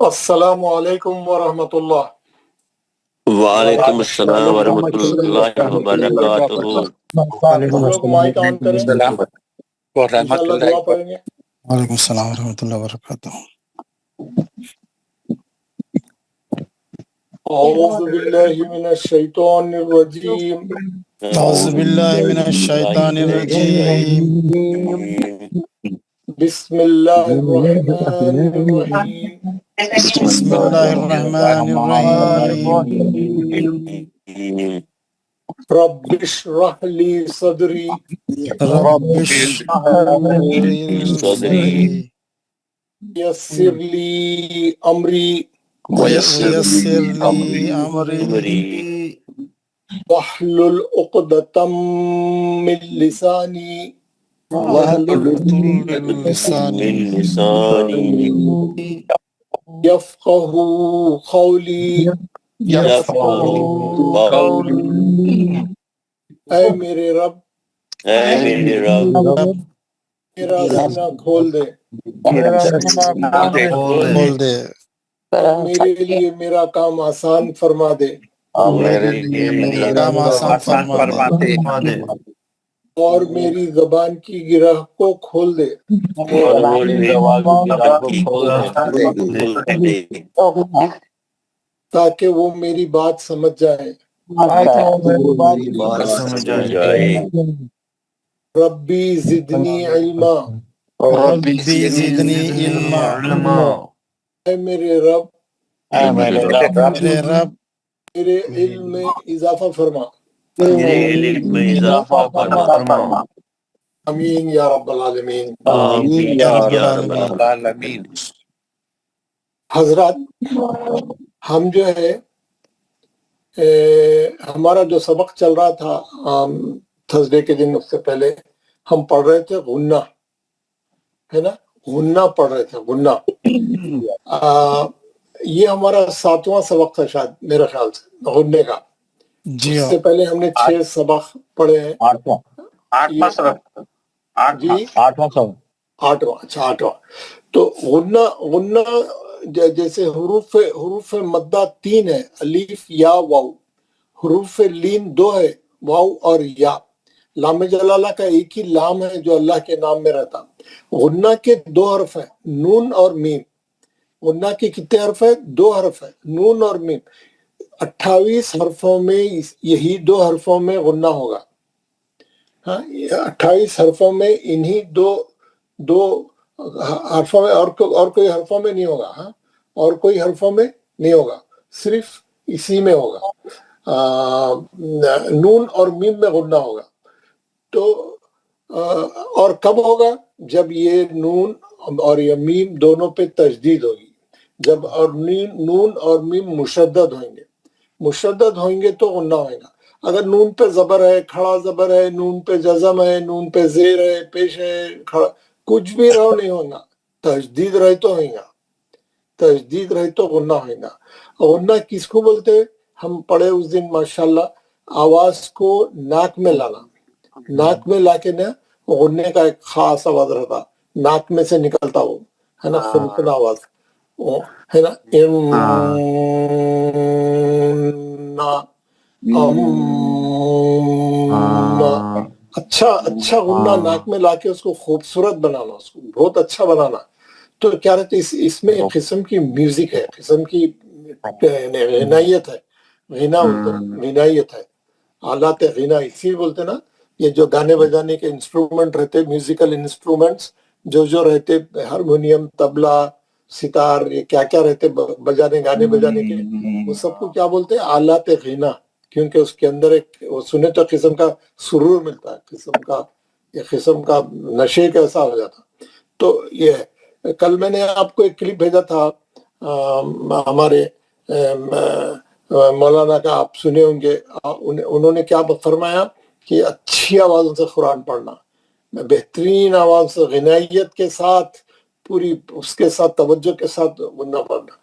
السلام علیکم ورحمۃ اللہ۔ وعلیکم السلام ورحمۃ اللہ وبرکاتہ۔ لوگ مائک آن کریں، انشاءاللہ دعا پڑھیں گے۔ وعلیکم السلام ورحمۃ اللہ وبرکاتہ۔ اعوذ باللہ من الشیطان الرجیم، اعوذ باللہ من الشیطان الرجیم، بسم اللہ الرحمن الرحیم، بسم اللہ الرحمن الرحیم، رب اشرح لی صدری رب اشرح لي صدری یسر لی امری ویسر لی امری واحلل عقدۃ من لسانی واحلل لسانی یفقہوا قولی۔ یفقہوا قولی۔ اے میرے رب، میرا سینہ کھول دے، کھول دے، میرے لیے میرا کام آسان فرما دے، کام آسان فرما دے، اور میری زبان کی گرہ کو کھول دے، تاکہ وہ میری بات سمجھ جائے۔ ربی زدنی علما، ربی زدنی علما، اے میرے رب، میرے رب میرے علم میں اضافہ فرما۔ امین یا رب العالمین۔ حضرات، ہم جو ہے ہمارا جو سبق چل رہا تھا تھرسڈے کے دن، اس سے پہلے ہم پڑھ رہے تھے غنہ، ہے نا، غنہ پڑھ رہے تھے، غنہ۔ یہ ہمارا 7واں سبق تھا شاید، میرے خیال سے، غنہ کا۔ جی اس سے پہلے ہم نے 6 سبق پڑھے ہیں۔ آٹھواں سبق، جی آٹھواں، اچھا آٹھواں۔ تو غنہ جیسے حروف مدہ 3 ہے، الف یا واو، حروف لین 2 ہے، واو اور یا۔ لام جلالہ کا ایک ہی لام ہے جو اللہ کے نام میں رہتا۔ غنہ کے 2 حرف ہیں، نون اور میم۔ غنہ کے کتنے حرف ہیں؟ 2 حرف ہیں، نون اور میم۔ 28 حرفوں میں یہی 2 حرفوں میں غنہ ہوگا۔ ہاں، 28 حرفوں میں انہی دو حرفوں میں، اور کوئی حرفوں میں نہیں ہوگا۔ ہاں، اور کوئی حرفوں میں نہیں ہوگا، صرف اسی میں ہوگا۔ نون اور میم میں غنہ ہوگا۔ تو اور کب ہوگا؟ جب یہ نون اور یہ میم دونوں پہ تشدید ہوگی، جب اور نون اور میم مشدد ہوئیں گے۔ مشدد ہوئیں گے تو غنہ ہوئے گا۔ اگر نون پہ زبر ہے، کھڑا زبر ہے، نون پہ جزم ہے، نون پہ زیر ہے، پیش ہے، کچھ بھی رہو نہیں ہوگا، تشدید رہے تو ہوئے گا، تشدید رہے تو غنہ ہوئے گا۔ غنہ کس کو بولتے ہیں؟ ہم پڑھے اس دن ماشاءاللہ، آواز کو ناک میں لانا، ناک میں لا کے نا، غنہ کا ایک خاص آواز رہتا، ناک میں سے نکلتا، وہ ہے نا، خنخن آواز ہے نا، اچھا غنہ ناک میں لا کے اس کو خوبصورت بنانا، اس کو بہت اچھا بنانا۔ تو کیا رہتے اس میں ایک قسم کی میوزک ہے، قسم کی غنائیت ہے، غنائیت ہے، آلات غنا اسی بولتے نا۔ یہ جو گانے بجانے کے انسٹرومنٹ رہتے، میوزیکل انسٹرومنٹس جو رہتے، ہارمونیم، طبلہ، ستار، یہ کیا کیا رہتے بجانے، گانے بجانے کے، وہ سب کو کیا بولتے ہیں؟ آلات غنا، کیونکہ اس کے اندر ایک وہ سنے تو قسم کا سرور ملتا ہے، قسم کا نشے کا ایسا ہو جاتا۔ تو یہ ہے۔ کل میں نے آپ کو ایک کلپ بھیجا تھا ہمارے مولانا کا، آپ سنے ہوں گے، انہوں نے کیا فرمایا کہ اچھی آوازوں سے قرآن پڑھنا، بہترین آواز سے، غنائیت کے ساتھ، پوری اس کے ساتھ توجہ کے ساتھ غنہ پڑھنا۔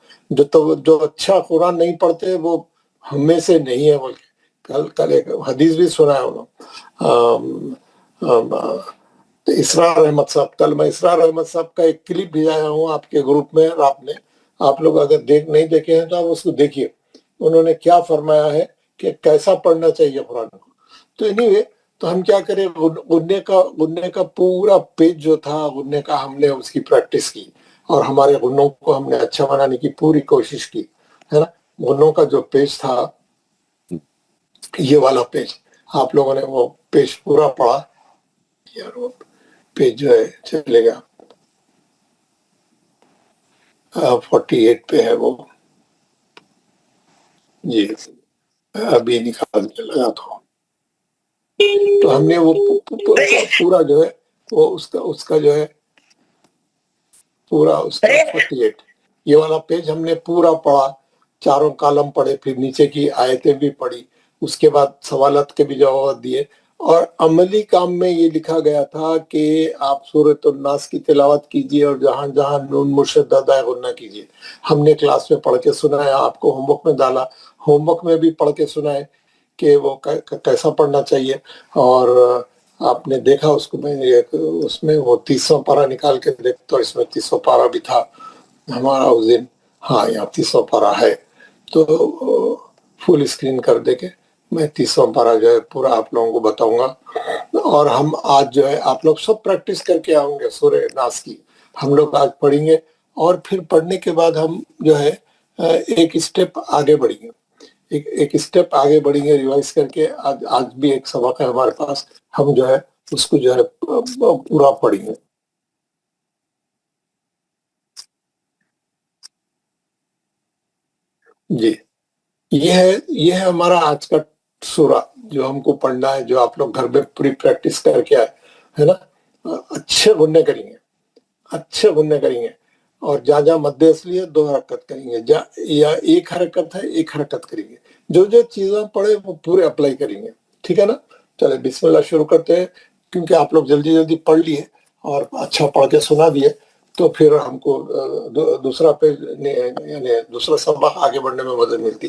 جو اچھا قرآن نہیں پڑھتے وہ ہم میں سے نہیں ہے بول کے کل ایک حدیث بھی سنا ہے انہوں۔ اسرار احمد صاحب، کل میں اسرار احمد صاحب کا ایک کلپ بھیجایا ہوں آپ کے گروپ میں، آپ نے آپ لوگ اگر نہیں دیکھے ہیں تو آپ اس کو دیکھیے، انہوں نے کیا فرمایا ہے کہ کیسا پڑھنا چاہیے قرآن کو. تو اینی تو ہم کیا کریں، غننے کا پورا پیج جو تھا غننے کا، ہم نے اس کی پریکٹس کی اور ہمارے غنوں کو ہم نے اچھا بنانے کی پوری کوشش کی، ہے نا. غنوں کا جو پیج تھا، یہ والا پیج، آپ لوگوں نے وہ پیج پورا پڑھا. یار وہ پیج جو ہے چلے گا 48 پہ ہے وہ، جی ابھی نکال کے لگا تو ہم نے وہ پورا جو ہے وہ اس کا جو ہے پورا اس کا 48 یہ والا پیج ہم نے پورا پڑھا، چاروں کالم پڑھے، پھر نیچے کی آیتیں بھی پڑھی، اس کے بعد سوالات کے بھی جواب دیے. اور عملی کام میں یہ لکھا گیا تھا کہ آپ سورۃ الناس کی تلاوت کیجئے اور جہاں جہاں نون مشدد ہے غنہ کیجئے. ہم نے کلاس میں پڑھ کے سنایا، آپ کو ہوم ورک میں ڈالا، ہوم ورک میں بھی پڑھ کے سنائے کہ وہ کیسا پڑھنا چاہیے. اور آپ نے دیکھا اس کو، میں اس میں وہ 30واں پارہ نکال کے دیکھتا، اس میں 30واں پارہ بھی تھا ہمارا اس دن. ہاں یہاں 30واں پارہ ہے، تو فل اسکرین کر دے کے میں 30واں پارہ جو ہے پورا آپ لوگوں کو بتاؤں گا. اور ہم آج جو ہے آپ لوگ سب پریکٹس کر کے آؤں گے سورہ ناس کی، ہم لوگ آج پڑھیں گے. اور پھر پڑھنے کے بعد ہم جو ہے ایک اسٹیپ آگے بڑھیں گے، ایک اسٹیپ آگے بڑھیں گے ریوائز کر کے. آج بھی ایک سبق ہے ہمارے پاس، ہم جو ہے اس کو جو ہے پورا پڑھیں گے. جی یہ ہے ہمارا آج کا سورہ جو ہم کو پڑھنا ہے، جو آپ لوگ گھر میں پوری پریکٹس کر کے آئے ہے نا. اچھے غنے کریں گے، اچھے غنے کریں گے. اور جہاں جہاں مد اصلی ہے 2 حرکت کریں گے، یا 1 حرکت ہے 1 حرکت کریں گے. جو چیزیں پڑھے وہ پورے اپلائی کریں گے، ٹھیک ہے نا. چلے بسم اللہ شروع کرتے ہیں، کیونکہ آپ لوگ جلدی جلدی پڑھ لیے اور اچھا پڑھ کے سنا دیے، تو پھر ہم کو دوسرا پیج یعنی دوسرا سبق آگے بڑھنے میں مدد ملتی.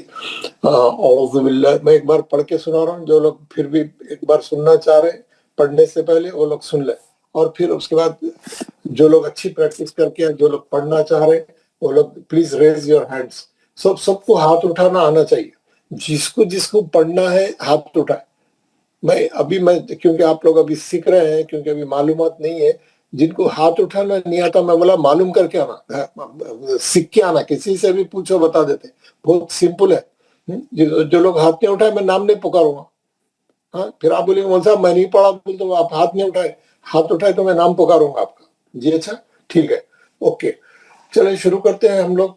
اعوذ باللہ میں ایک بار پڑھ کے سنا رہا ہوں، جو لوگ پھر بھی ایک بار سننا چاہ رہے ہیں پڑھنے سے پہلے وہ لوگ سن لیں. اور پھر اس کے بعد جو لوگ اچھی پریکٹس کر کے جو لوگ پڑھنا چاہ رہے ہیں وہ لوگ پلیز ریز یور ہینڈس. سب کو ہاتھ اٹھانا آنا چاہیے، جس کو پڑھنا ہے ہاتھ اٹھائے. میں کیونکہ آپ لوگ ابھی سیکھ رہے ہیں، کیونکہ ابھی معلومات نہیں ہے. جن کو ہاتھ اٹھانا نہیں آتا، میں بولا معلوم کر کے آنا، سیکھ کے آنا، کسی سے بھی پوچھو بتا دیتے، بہت سمپل ہے. جو لوگ ہاتھ نہیں اٹھائے میں نام نہیں پکاروں گا. ہاں پھر آپ بولیں گے مول صاحب میں نہیں پڑھا، بول تو آپ ہاتھ نہیں اٹھائے، ہاتھ اٹھائے تو میں نام پکاروں گا آپ کا. جی اچھا ٹھیک ہے، اوکے چلیں شروع کرتے ہیں ہم لوگ.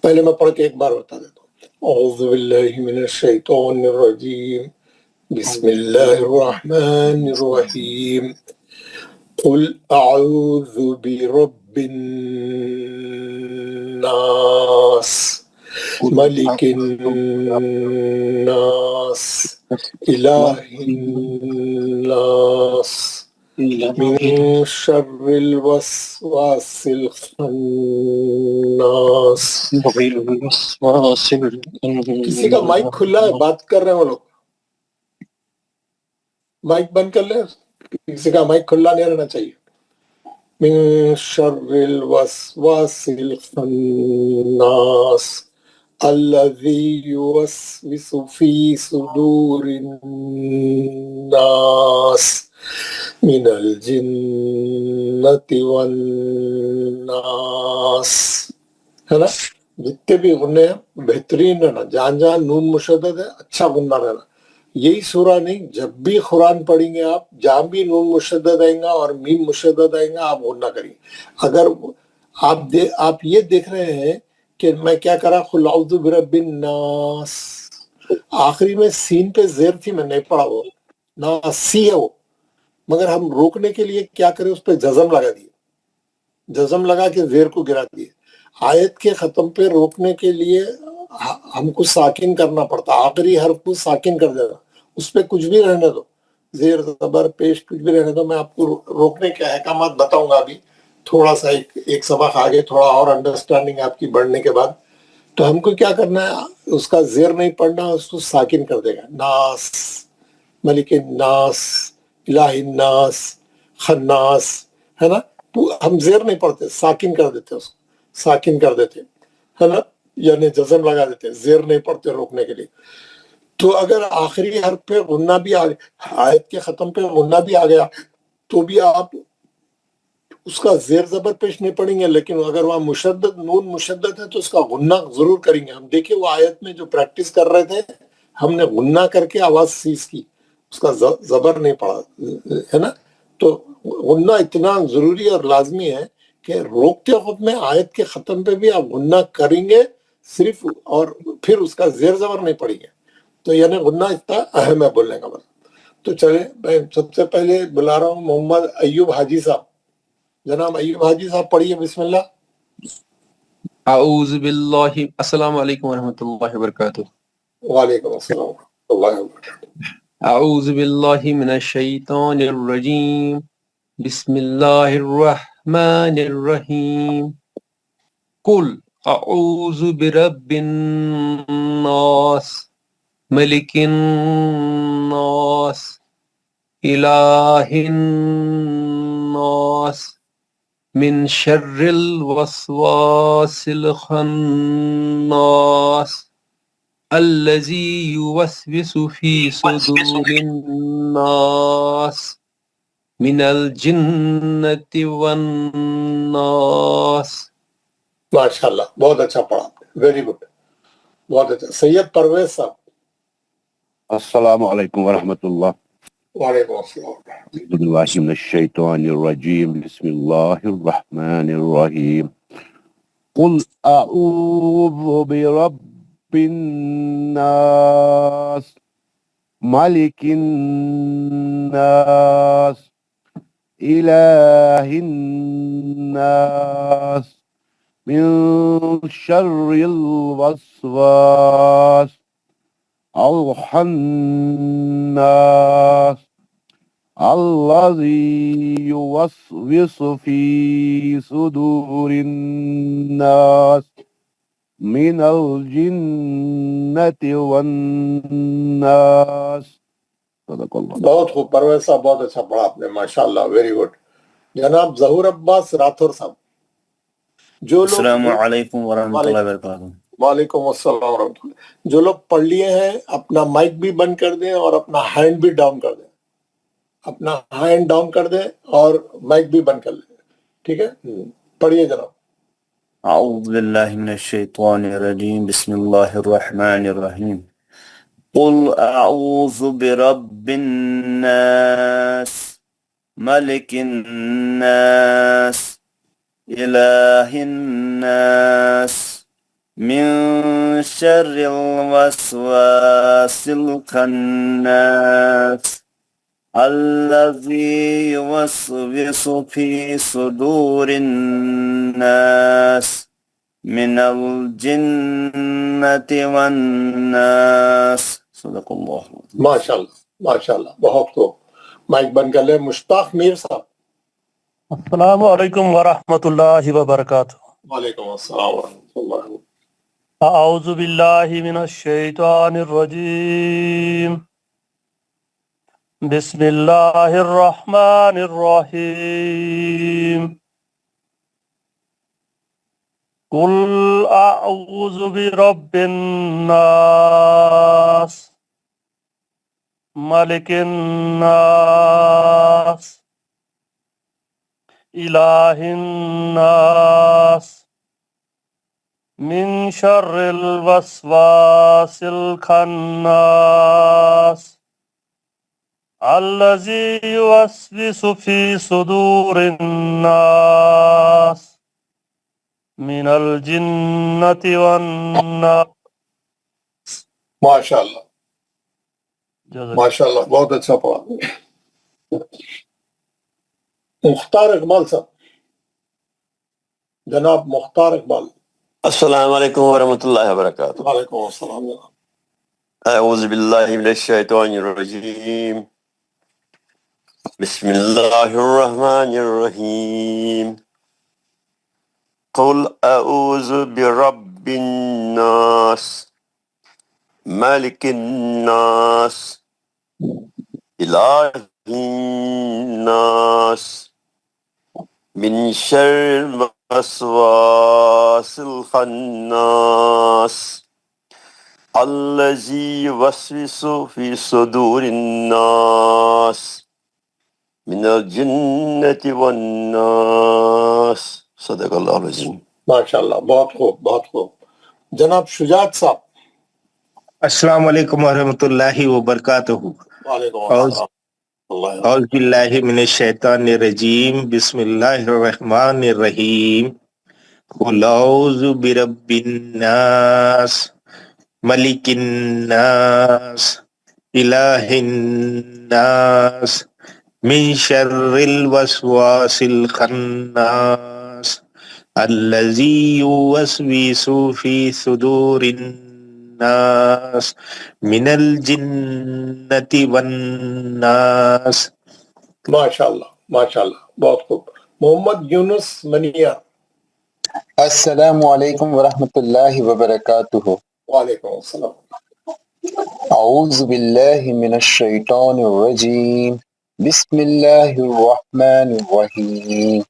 پہلے میں پڑھ کے ایک بار بتا دیتا ہوں. اعوذ باللہ من الشیطان الرجیم، بسم اللہ الرحمن الرحیم. قل اعوذ برب الناس ملک الناس الہ الناس من شر الوسواس الخناس. کسی کا مائک کھلا ہے، بات کر رہے ہیں وہ لوگ، مائک بند کر لیں. کسی کا مائک کھلا نہیں رہنا چاہیے. من شر الوسواس الخناس الذي يوسوس في صدور الناس من الجنة والناس. ہے نا، جتنے بھی غنے ہیں بہترین رہنا، جہاں جہاں نون مشدد ہے اچھا غنہ رہنا. یہی سورہ نہیں، جب بھی قرآن پڑھیں گے آپ، جہاں بھی نون مشدد آئیں گا اور میم مشدد آئیں گا آپ غنہ کریں گے. اگر آپ یہ دیکھ رہے ہیں کہ میں کیا کرا، قل اعوذ برب الناس، آخری میں سین پہ زیر تھی، میں نہیں پڑھا، وہ ناسی ہے وہ، مگر ہم روکنے کے لیے کیا کریں، اس پہ جزم لگا دیے، جزم لگا کے زیر کو گرا دیے. آیت کے ختم پہ روکنے کے لیے ہم کو ساکن کرنا پڑتا، آخری حرف کو ساکن کر دینا، اس پہ کچھ بھی رہنے دو، زیر زبر پیش کچھ بھی رہنے دو. میں آپ کو روکنے کے احکامات بتاؤں گا ابھی تھوڑا سا، ایک سبق آگے تھوڑا اور انڈرسٹینڈنگ آپ کی بڑھنے کے بعد. تو ہم کو کیا کرنا ہے، اس کا زیر نہیں پڑھنا، اس کو ساکن کر دے گا. ناس ملک الناس الہ الناس خناس ہے نا. ہم زیر نہیں پڑھتے, ساکن کر دیتے اس کو, ساکن کر دیتے ہے نا, یعنی جزم لگا دیتے, زیر نہیں پڑھتے روکنے کے لیے. تو اگر آخری حرف پہ غنہ بھی آیت کے ختم پہ غنہ بھی آ گیا تو بھی آپ اس کا زیر زبر پیش نہیں پڑیں گے, لیکن اگر وہاں مشدد نون مشدد ہے تو اس کا غنہ ضرور کریں گے. ہم دیکھیں وہ آیت میں جو پریکٹس کر رہے تھے, ہم نے غنہ کر کے آواز سیز کی, اس کا زبر نہیں پڑا, ہے نا. تو غنہ اتنا ضروری اور لازمی ہے کہ روکتے وقت میں آیت کے ختم پہ بھی آپ غنہ کریں گے صرف, اور پھر اس کا زیر زبر نہیں پڑیں گے. تو یعنی غنہ اتنا اہم ہے بولنے کا مطلب. تو چلیں میں سب سے پہلے بلا رہا ہوں محمد ایوب حاجی صاحب. جناب ایوب حاجی صاحب پڑھیے, بسم اللہ. اعوذ باللہ. السلام علیکم ورحمۃ اللہ وبرکاتہ. وعلیکم السلام ورحمۃ اللہ وبرکاتہ. اعوذ باللہ من الشیطان الرجیم. بسم اللہ الرحمن الرحیم. قل اعوذ برب الناس ملک الناس الہ الناس من شر الوسواس الخناس الذي يوسوس في صدور الناس من الجنة والناس. ماشاء اللہ, بہت اچھا پڑھا, ویری گڈ, بہت اچھا. سید پرویز صاحب. السلام علیکم ورحمۃ اللہ. وعلیکم السلام. اعوذ باللہ من الشیطان الرجیم. بسم اللہ الرحمن الرحیم. قل اعوذ برب الناس ملک الناس الہ الناس من شر الوسواس الخناس الذي يوسوس في صدور الناس من الجنة والناس. صدق اللہ. بہت خوب پرویز صاحب, بہت اچھا پڑھا آپ نے, ماشاء اللہ, ویری گڈ. جناب ظہور عباس راتھور صاحب. جو لوگ السلام علیکم ورحمۃ اللہ وبرکاتہ. وعلیکم السلام ورحمۃ اللہ. جو لوگ پڑھ لیے ہیں اپنا مائک بھی بند کر دیں اور اپنا ہینڈ بھی ڈاؤن کر دیں, اپنا ہینڈ ڈاؤن کر دیں اور مائک بھی بند کر لیں, ٹھیک ہے. پڑھیے جناب. اعوذ باللہ من الشیطان الرجیم. بسم اللہ الرحمن الرحیم. قل اعوذ برب الناس ملک الناس الہ الناس من شر الوسواس الخناس الذي يوسوس في صدور الناس من الجنة والناس. صدق اللہ. ماشاء اللہ, ماشاء اللہ, بہت خوب. مائک بند کر لیں. مشتاق میر صاحب. السلام علیکم ورحمۃ اللہ وبرکاتہ. وعلیکم السلام ورحمۃ اللہ. اعوذ باللہ من الشیطان الرجیم. بسم اللہ الرحمن الرحیم. قل اعوذ برب الناس ملک الناس الہ الناس من شر الوسواس الخناس الذي يوسوس في صدور الناس من الجنة والناس. ماشاء اللہ, ماشاء اللہ, بہت اچھا پڑھا. مختار اقبال صاحب. جناب مختار اقبال. السلام علیکم ورحمۃ اللہ وبرکاتہ. وعلیکم السلام جناب. اعوذ باللہ من الشیطان الرجیم. بسم اللہ الرحمن الرحیم. قل اعوذ برب الناس ملک الناس الہ الناس من شر الوسواس الخناس الذي يوسوس في صدور الناس من الجنة والناس صدق اللہ العظیم. ماشاءاللہ، بہت خوب بہت خوب. جناب شجاعت صاحب. السلام علیکم ورحمۃ اللہ وبرکاتہ. وعلیکم السلام. اعوذ باللہ من الشیطان الرجیم. بسم اللہ الرحمن الرحیم. قل اعوذ برب الناس ملک الناس الہ الناس من شر الوسواس الخناس الذی یوسوس فی صدور الناس من الجنة والناس. ماشاءاللہ ماشاءاللہ، بہت خوب. محمد یونس منیا. السلام علیکم ورحمۃ اللہ وبرکاتہ. وعلیکم السلام. اعوذ باللہ من الشیطان الرجیم. بسم اللہ الرحمن الرحیم.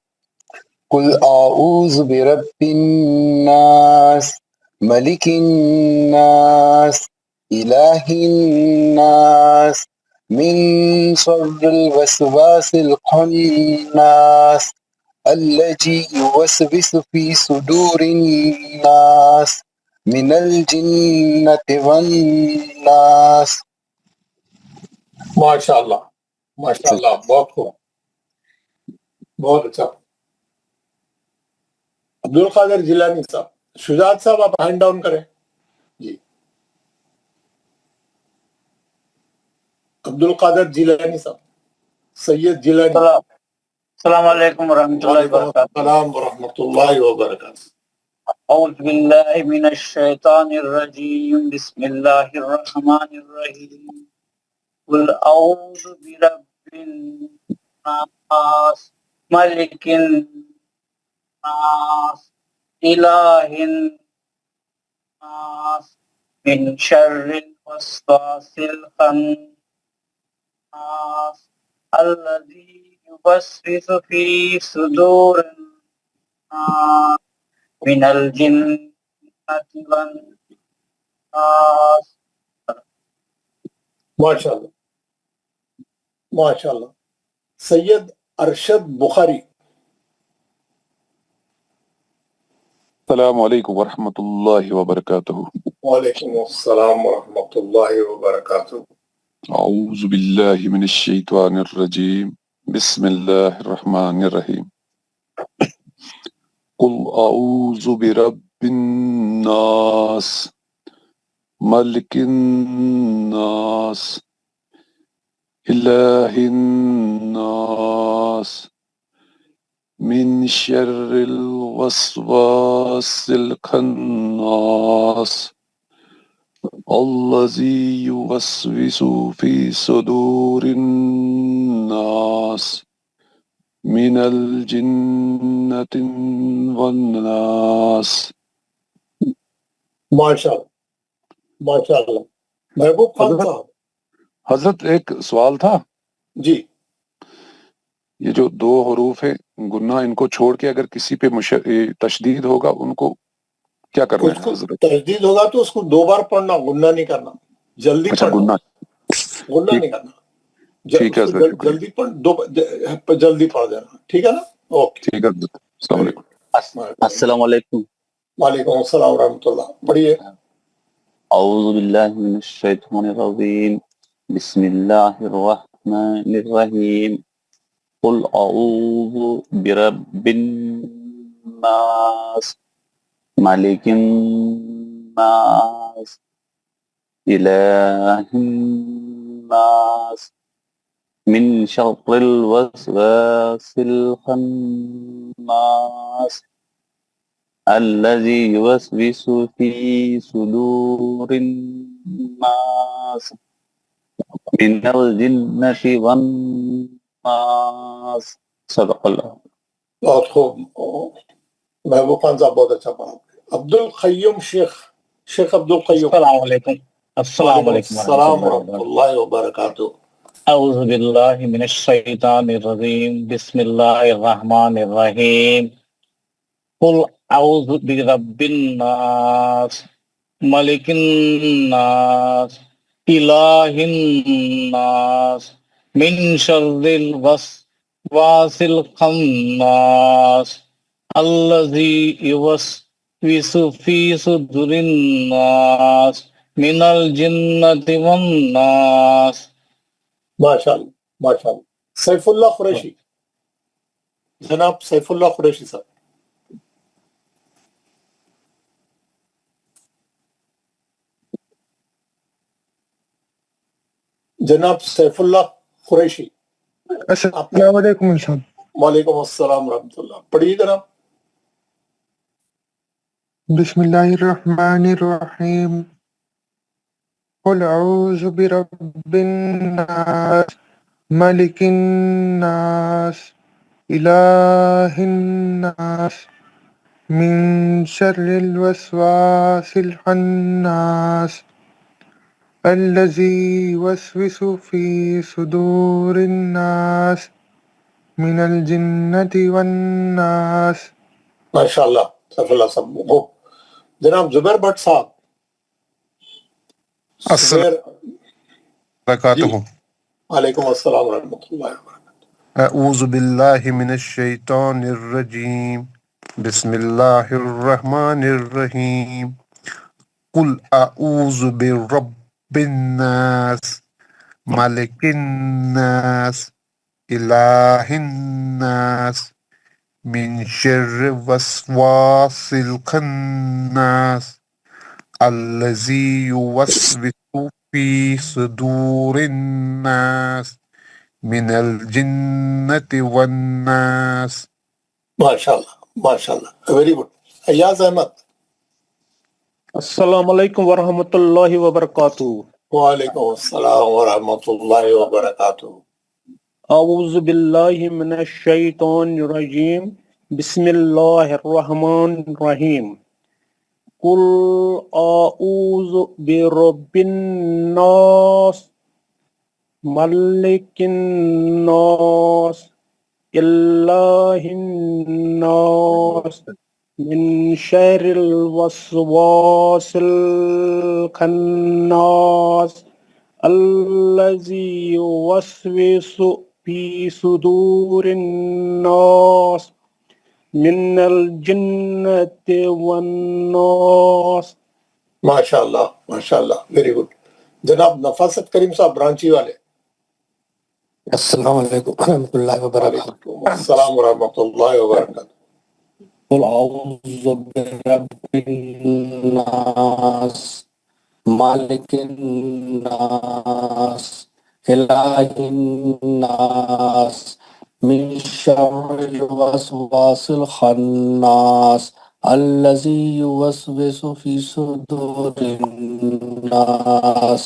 قل اعوذ برب الناس ملک الناس الہ الناس من شر الوسواس الخناس الذي يوسوس في صدور الناس من الجنة والناس. ماشاءاللہ ماشاءاللہ، بہت خوب، بہت اچھا. عبد القادر جیلانی صاحب. شجاعت صاحب آپ ہینڈ ڈاؤن کریں. جی عبد القادر جیلانی صاحب. سید جیلانی. السلام علیکم ورحمۃ اللہ وعلیکم وبرکاتہ. السلام ورحمۃ اللہ وبرکاتہ. اعوذ باللہ من الشیطان الرجیم. بسم اللہ الرحمن الرحیم. قل اعوذ برب الناس ملک الناس الہ الناس من شر الوسواس الخناس الذي يوسوس في صدور الناس من الجنة والناس. ماشاءاللہ ماشاءاللہ. سید ارشد بخاری. السلام علیکم ورحمۃ اللہ وبرکاتہ. وعلیکم السلام ورحمۃ اللہ وبرکاتہ. اعوذ باللہ من الشیطان الرجیم. بسم اللہ الرحمن الرحیم. قل اعوذ برب الناس ملک الناس الہ الناس من شر الوسواس الخناس الذي يوسوس في صدور الناس من الجنة والناس. ماشاءاللہ ماشاءاللہ. محبوب خان صاحب. حضرت ایک سوال تھا. جی یہ جو دو حروف ہیں گناہ، ان کو چھوڑ کے اگر کسی پہ تشدید ہوگا ان کو کیا کرنا اس ہے کو حضرت؟ تجدید ہوگا تو اس کو دو بار پڑھنا، گناہ نہیں کرنا. جلدی اچھا پڑھنا، گناہ. گناہ نہیں کرنا. ٹھیک ہے حضرت، شکریہ. جلدی پڑھ، جلدی پڑھ دینا. ٹھیک ہے نا؟ اوکے. ٹھیک ہے حضرت. السلام علیکم. السلام علیکم. وعلیکم السلام ورحمۃ اللہ. پڑھیے. اعوذ باللہ من الشیطان الرجیم. بسم اللہ الرحمن الرحیم. قل اعوذ برب الناس ملک الناس الہ الناس من شر الوسواس الخناس الذي يوسوس في صدور الناس من الجنة والناس. صدق اللہ. بہت خوب. محبوب خان صاحب بہت اچھا پڑھا. عبد القیوم شیخ عبد القیوم. السلام علیکم. السلام علیکم السلام ورحمۃ اللہ وبرکاتہ. اعوذ باللہ من الشیطان الرجیم بسم اللہ الرحمن الرحیم قل اعوذ برب الناس ملک الناس الہ الناس من شر الوسواس الخناس الذی یوسوس فی صدور الناس من الجنۃ والناس. ماشاء اللہ ماشاء اللہ. سیف اللہ قریشی، جناب سیف اللہ قریشی صاحب. جناب سیف اللہ قریشی. السلام علیکم صاحب. وعلیکم السلام ورحمۃ اللہ. پڑھیے جناب. بسم اللہ الرحمن الرحیم. قل اعوذ برب الناس ملک الناس الہ الناس من شر الوسواس الخناس الذي يوسوس في صدور الناس من الجنة والناس. ماشاء اللہ سیف اللہ صاحب. جناب زبیر بٹ صاحب. السلام زبیر. وبرکاتہ. وعلیکم السلام ورحمۃ اللہ وبرکاتہ. اعوذ باللہ من الشیطان الرجیم بسم اللہ الرحمن الرحیم قل اعوذ برب الناس ملک الناس الہ الناس من شر وسواس الخناس الذی یوسوس فی صدور الناس من الجنة والناس. ماشاء اللہ ماشاء اللہ. Very good. ایاز احمد. السلام علیکم ورحمۃ اللہ وبرکاتہ. وعلیکم السلام ورحمۃ اللہ وبرکاتہ. اعوذ باللہ من الشیطان الرجیم بسم اللہ الرحمن الرحیم قل اعوذ برب الناس ملک الناس الہ الناس من شر الوسواس الخناس الذی یوسوس فی صدور الناس من الجنۃ والناس. ماشاء اللہ ماشاء اللہ. Very good. جناب نفاست کریم صاحب برانچی والے. السلام علیکم ورحمۃ اللہ وبرکاتہ. وعلیکم السلام ورحمۃ اللہ وبرکاتہ. قل اعوذ برب الناس مالک الناس الہ الناس من شر الوسواس الخناس الذی یوسوس فی صدور الناس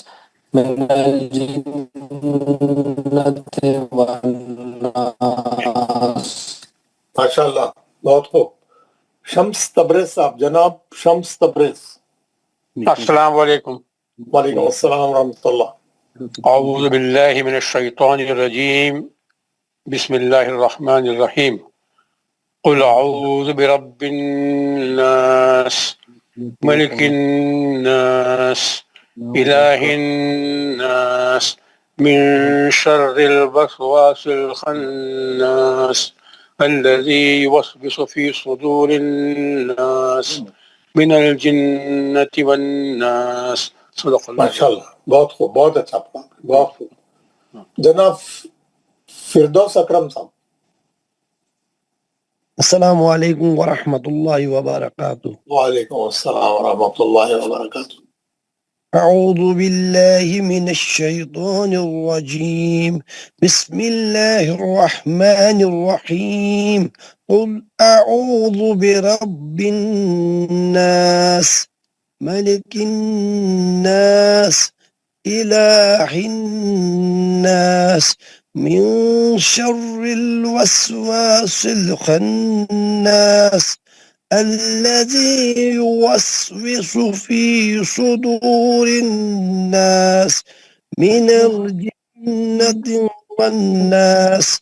من الجنۃ والناس. ماشاء اللہ بہت خوب. شمس تبریز صاحب. جناب شمس تبریز. السلام علیکم. وعلیکم السلام ورحمۃ اللہ. اعوذ باللہ من الشیطان الرجیم بسم اللہ الرحمن الرحیم قل اعوذ برب الناس ملک الناس الہ الناس من شر الوسواس الخناس الذي يوسوس في صدور الناس من الجنة والناس. صدق اللہ. ماشاء اللہ بہت خوب. بہت اچھا پڑھا. بہت خوب. جناب فردوس اکرم صاحب. السلام علیکم ورحمۃ اللہ وبرکاتہ. وعلیکم السلام ورحمۃ اللہ وبرکاتہ. اعوذ باللہ من الشیطان الرجیم بسم اللہ الرحمن الرحیم قل اعوذ برب الناس ملک الناس الہ الناس من شر الوسواس الخناس الذي يوسوس في صدور الناس من الجنة الجنة والناس.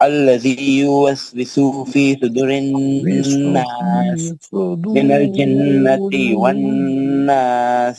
الذي يوسوس في صدور الناس من الجنة والناس.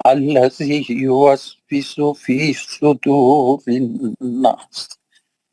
الذي يوسوس في صدور الناس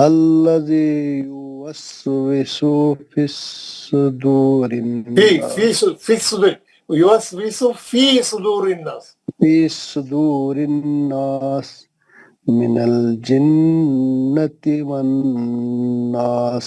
الذي يوسوس في صدور الناس يوسوس في صدور الناس من الجنة والناس.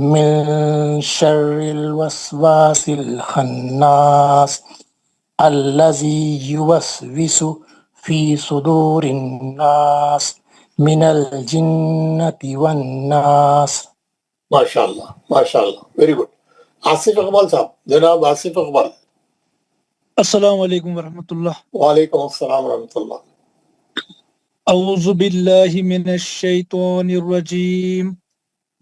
من شر الوسواس الخناس الذي يوسوس في صدور الناس من الجنة والناس. ماشاء اللہ ویری گڈ. آصف اقبال صاحب، جناب آصف اقبال. السلام علیکم ورحمۃ اللہ. وعلیکم السلام ورحمۃ اللہ. اعوذ باللہ من الشیطان الرجیم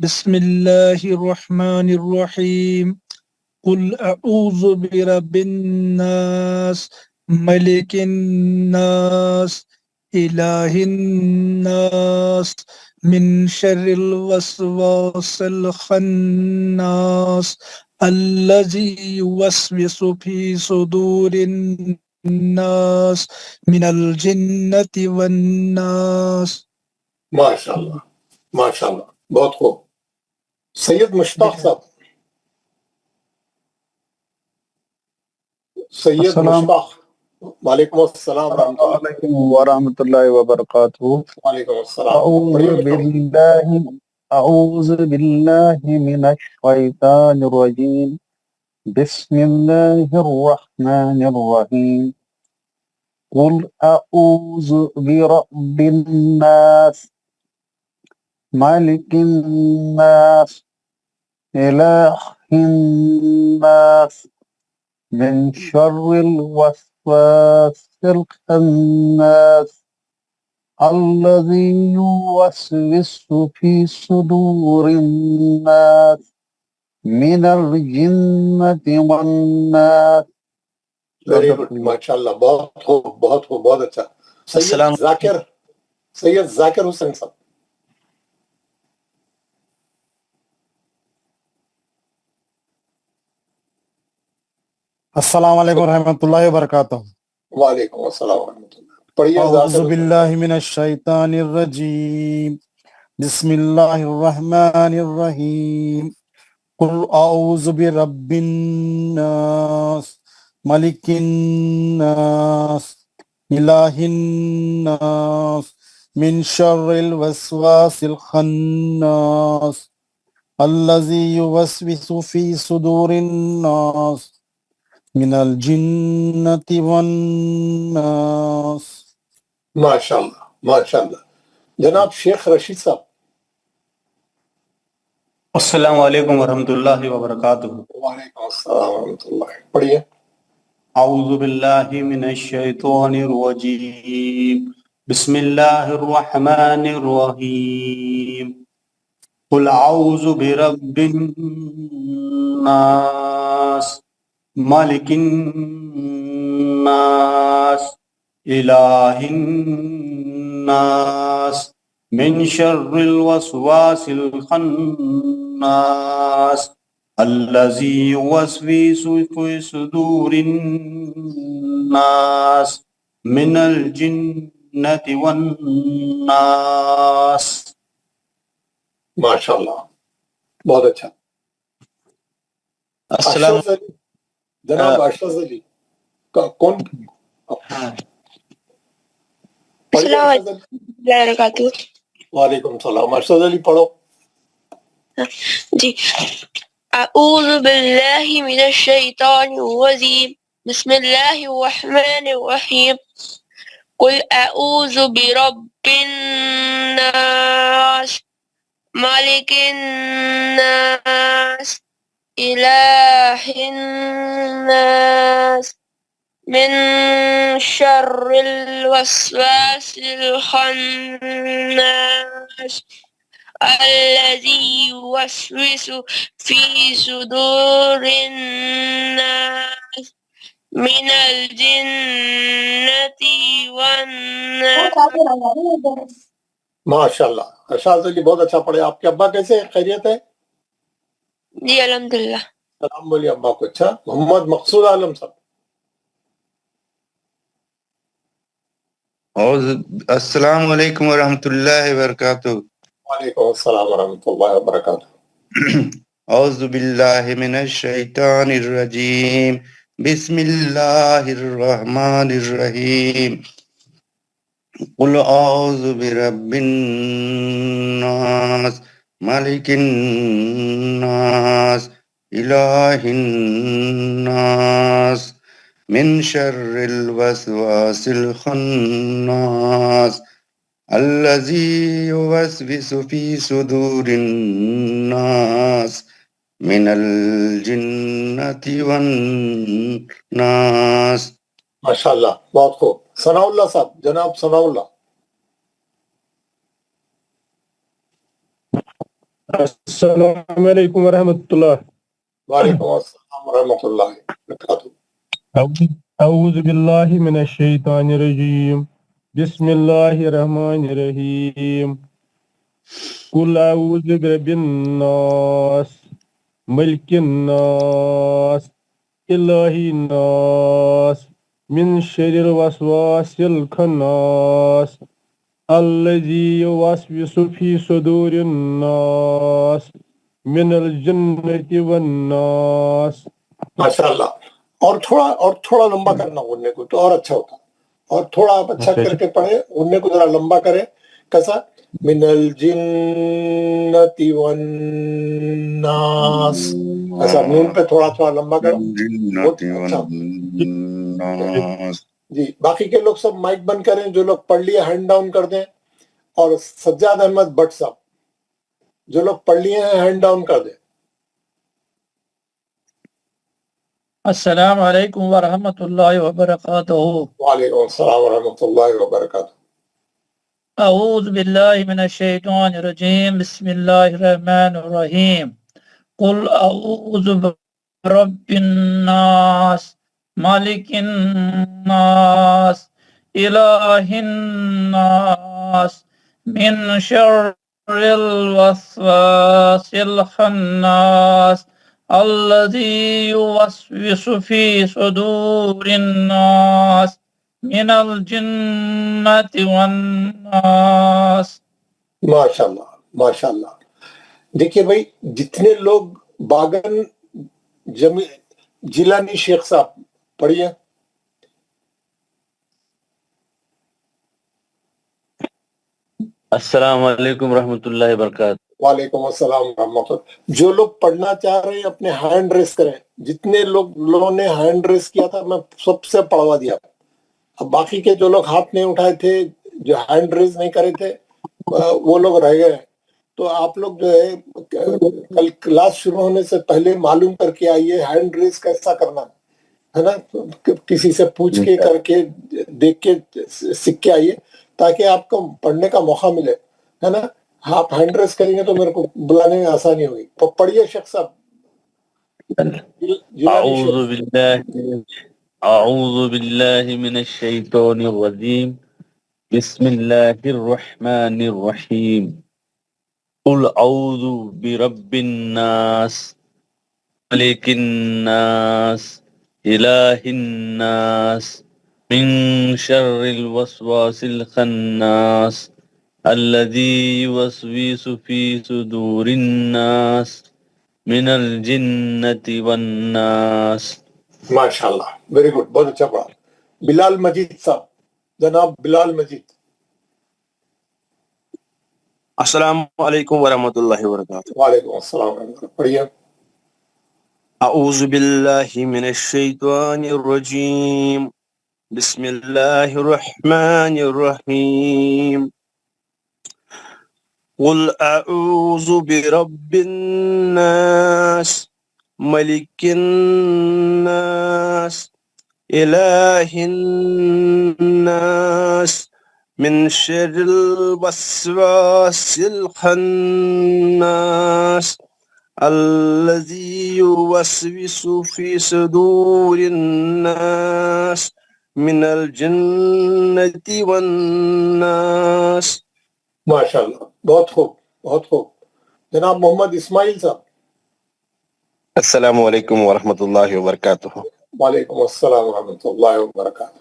بسم اللہ الرحمن الرحیم قل اعوذ برب الناس ملک الناس الہ الناس من شر الوسواس الخناس الذي يوسوس في صدور الناس من الجنة والناس. ماشاءاللہ بہت خوب. سید مشتاق صاحب. سید مشتاق. وعلیکم السلام ورحمۃ اللہ وبرکاتہ. وعلیکم السلام. اعوذ باللہ من الشیطان الرجیم بسم اللہ الرحمن الرحیم قل اعوذ برب الناس مالک الناس الہ الناس من شر الوسواس الخناس الذي يوسوس في صدور الناس من الجنة والناس. ویری گڈ ماشاءاللہ بہت خوب بہت اچھا. سید ذاکر حسین صاحب. السلام علیکم ورحمۃ اللہ وبرکاتہ. وعلیکم السلام ورحمۃ اللہ. اعوذ باللہ من الشیطان الرجیم بسم اللہ الرحمن الرحیم قل اعوذ برب الناس ملک الناس الہ الناس من شر الوسواس الخناس الذي يوسوس في صدور الناس من الجنة والناس. ماشاءاللہ. جناب شیخ رشید صاحب. السلام علیکم ورحمۃ اللہ وبرکاتہ. وعلیکم السلام ورحمۃ اللہ. پڑھیے. اعوذ باللہ من الشیطان الرجیم بسم اللہ الرحمن الرحیم قل اعوذ برب الناس مالک الناس الہ الناس من شر الوسواس الخناس الذي يوسوس في صدور الناس من الجنة والناس. ماشاءاللہ بہت اچھا. جناب اشرف علی کون؟ السلام علیکم وبرکاتہ. وعلیکم السلام. اشرف علی پڑھو. جی. اعوذ باللہ من الشیطان الرجیم بسم اللہ الرحمن الرحیم قل اعوذ برب الناس مالک الناس الہ الناس من شر الوسواس الخناس الذي يوسوس في صدور الناس من الجنة والناس. ماشاءاللہ. ارشاد علی بہت اچھا پڑھے. آپ کے ابا کیسے ہیں؟ خیریت ہے؟ جی الحمدللہ. سلام بولیے ابا کو. اچھا. محمد مقصود عالم صاحب. السلام علیکم ورحمۃ اللہ وبرکاتہ. وعلیکم السلام ورحمۃ اللہ وبرکاتہ. اعوذ باللہ من الشیطان الرجیم بسم اللہ الرحمن الرحیم قل اعوذ برب الناس مالك الناس إله الناس من شر الوسواس الخناس الذي يوسوس في صدور الناس من الجنة والناس. ماشاءاللہ، بہت خوب. ثناء اللہ صاحب، جناب ثناء اللہ. السلام علیکم ورحمۃ اللہ. وعلیکم السلام ورحمۃ اللہ وبرکاتہ. اعوذ باللہ من الشیطان الرجیم. بسم اللہ الرحمن الرحیم. قل اعوذ برب الناس ملک الناس الہ الناس من شر الوسواس الخناس الذي يوسوس في صدور الناس من الجنة والناس. ماشاءاللہ. اور تھوڑا لمبا کرنا غننے کو تو اور اچھا ہوتا. اور تھوڑا آپ اچھا کر کے پڑھیں، غننے کو ذرا لمبا کریں. کیسا؟ من الجنة والناس. ایسا نون پہ تھوڑا لمبا کرو. اچھا جی. باقی کے لوگ سب مائک بند کریں. جو لوگ پڑھ لیے ہینڈ ڈاؤن کر دیں. اور سجاد احمد بٹ صاحب جو لوگ پڑھ لیے ہیں ہینڈ ڈاؤن کر دیں. السلام علیکم ورحمۃ اللہ وبرکاتہ. وعلیکم السلام ورحمۃ اللہ وبرکاتہ. اعوذ باللہ من الشیطان الرجیم. بسم اللہ الرحمن الرحیم. قل اعوذ برب الناس مالک الناس الہ الناس من شر الوسواس الخناس الذي يوسوس في صدور الناس من الجنة والناس. ماشاءاللہ ماشاءاللہ. دیکھیے بھائی، جتنے لوگ باغن جیلانی شیخ صاحب پڑھیے. السلام علیکم ورحمۃ اللہ وبرکاتہ. وعلیکم السلام ورحمۃ اللہ. جو لوگ پڑھنا چاہ رہے ہیں اپنے ہینڈ ریس کریں. جتنے لوگوں نے ہینڈ ریس کیا تھا میں سب سے پڑھوا دیا. اب باقی کے جو لوگ ہاتھ نہیں اٹھائے تھے، جو ہینڈ ریس نہیں کرے تھے، وہ لوگ رہ گئے. تو آپ لوگ جو ہے کل کلاس شروع ہونے سے پہلے معلوم کر کے آئیے ہینڈ ریس کیسا کرنا ہے نا. کسی سے پوچھ کے کر کے دیکھ کے سیکھ کے آئیے تاکہ آپ کو پڑھنے کا موقع ملے، ہے نا. آپ ہینڈ ریس کریں گے تو میرے کو بلانے میں آسانی ہوگی. پڑھیے شیخ صاحب. اعوذ باللہ من الشیطان الرجیم. بسم اللہ الرحمن الرحیم. قل اعوذ برب الناس ملک الناس الہ الناس من شر الوسواس الخناس الذي يوسوس في صدور الناس من الجنة والناس. ماشاءاللہ، ویری گڈ، بہت اچھا پڑھا. بلال مجید صاحب، جناب بلال مجید. السلام علیکم ورحمۃ اللہ وبرکاتہ. وعلیکم السلام ورحمۃ اللہ. پڑھیے. اعوذ باللہ من الشیطان الرجیم. بسم اللہ الرحمن الرحیم. قل اعوذ برب الناس ملک الناس الہ الناس من شر الوسواس الخناس الذي يوسوس في صدور الناس من الجنة والناس. ماشاءاللہ، بہت خوب بہت خوب. جناب محمد اسماعیل صاحب. السلام علیکم ورحمۃ اللہ وبرکاتہ. وعلیکم السلام ورحمۃ اللہ وبرکاتہ.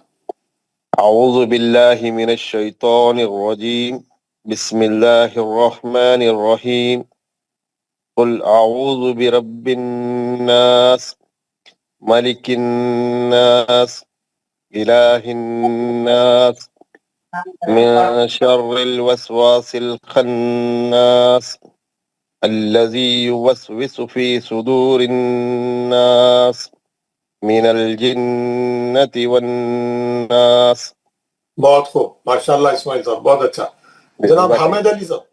اعوذ باللہ من الشیطان الرجیم. بسم اللہ الرحمن الرحیم. قل اعوذ برب الناس ملک الناس الہ الناس من شر الوسواس الخناس الذي يوسوس في صدور الناس من الجنة والناس. بہت خوب، ماشاءاللہ اسماعیل صاحب، بہت اچھا. جناب حامد علی صاحب.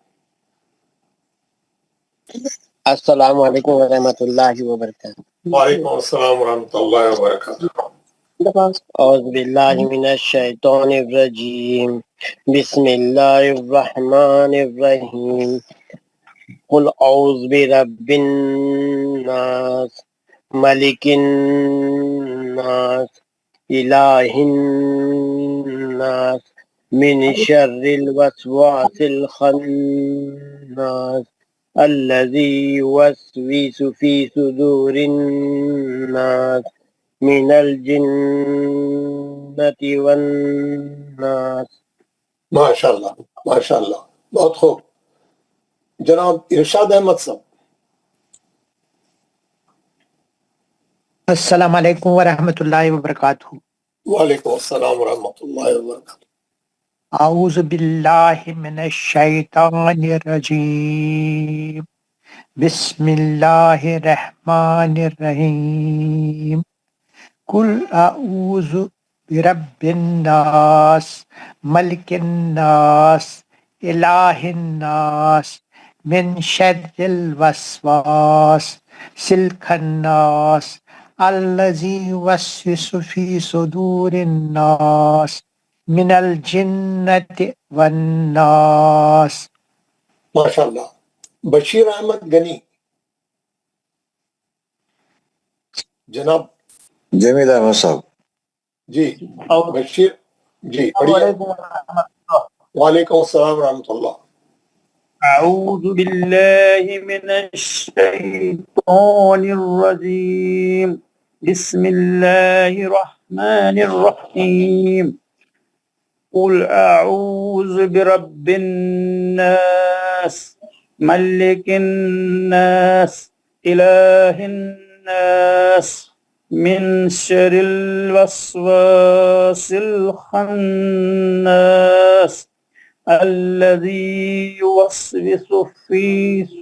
السلام علیکم ورحمۃ اللہ وبرکاتہ. وعلیکم السلام ورحمۃ اللہ وبرکاتہ. اعوذ باللہ من الشیطان الرجیم، بسم اللہ الرحمن الرحیم. قل اعوذ برب الناس ملک الناس الہ الناس من شر الوسواس الخناس الذي يوسوس في صدور الناس من الجنة والناس. ماشاءاللہ ماشاءاللہ، بہت خوب. جناب ارشاد احمد صاحب. السلام علیکم ورحمۃ اللہ وبرکاتہ. وعلیکم السلام ورحمۃ اللہ وبرکاتہ. اعوذ باللہ من الشیطان الرجیم، بسم اللہ الرحمن الرحیم. قل اعوذ برب الناس ملک الناس الہ الناس من شر الوسواس الخناس الذي يوسوس في صدور الناس من الجنة والناس. ماشاءاللہ. بشیر احمد غنی. جناب جمیل احمد صاحب. جی بشیر جی پڑھیے. وعلیکم السلام ورحمۃ اللہ. أعوذ بالله من الشيطان الرجيم بسم الله الرحمن الرحيم. قل أعوذ برب الناس ملك الناس إله الناس من شر الوسواس الخناس الذي يوسوس في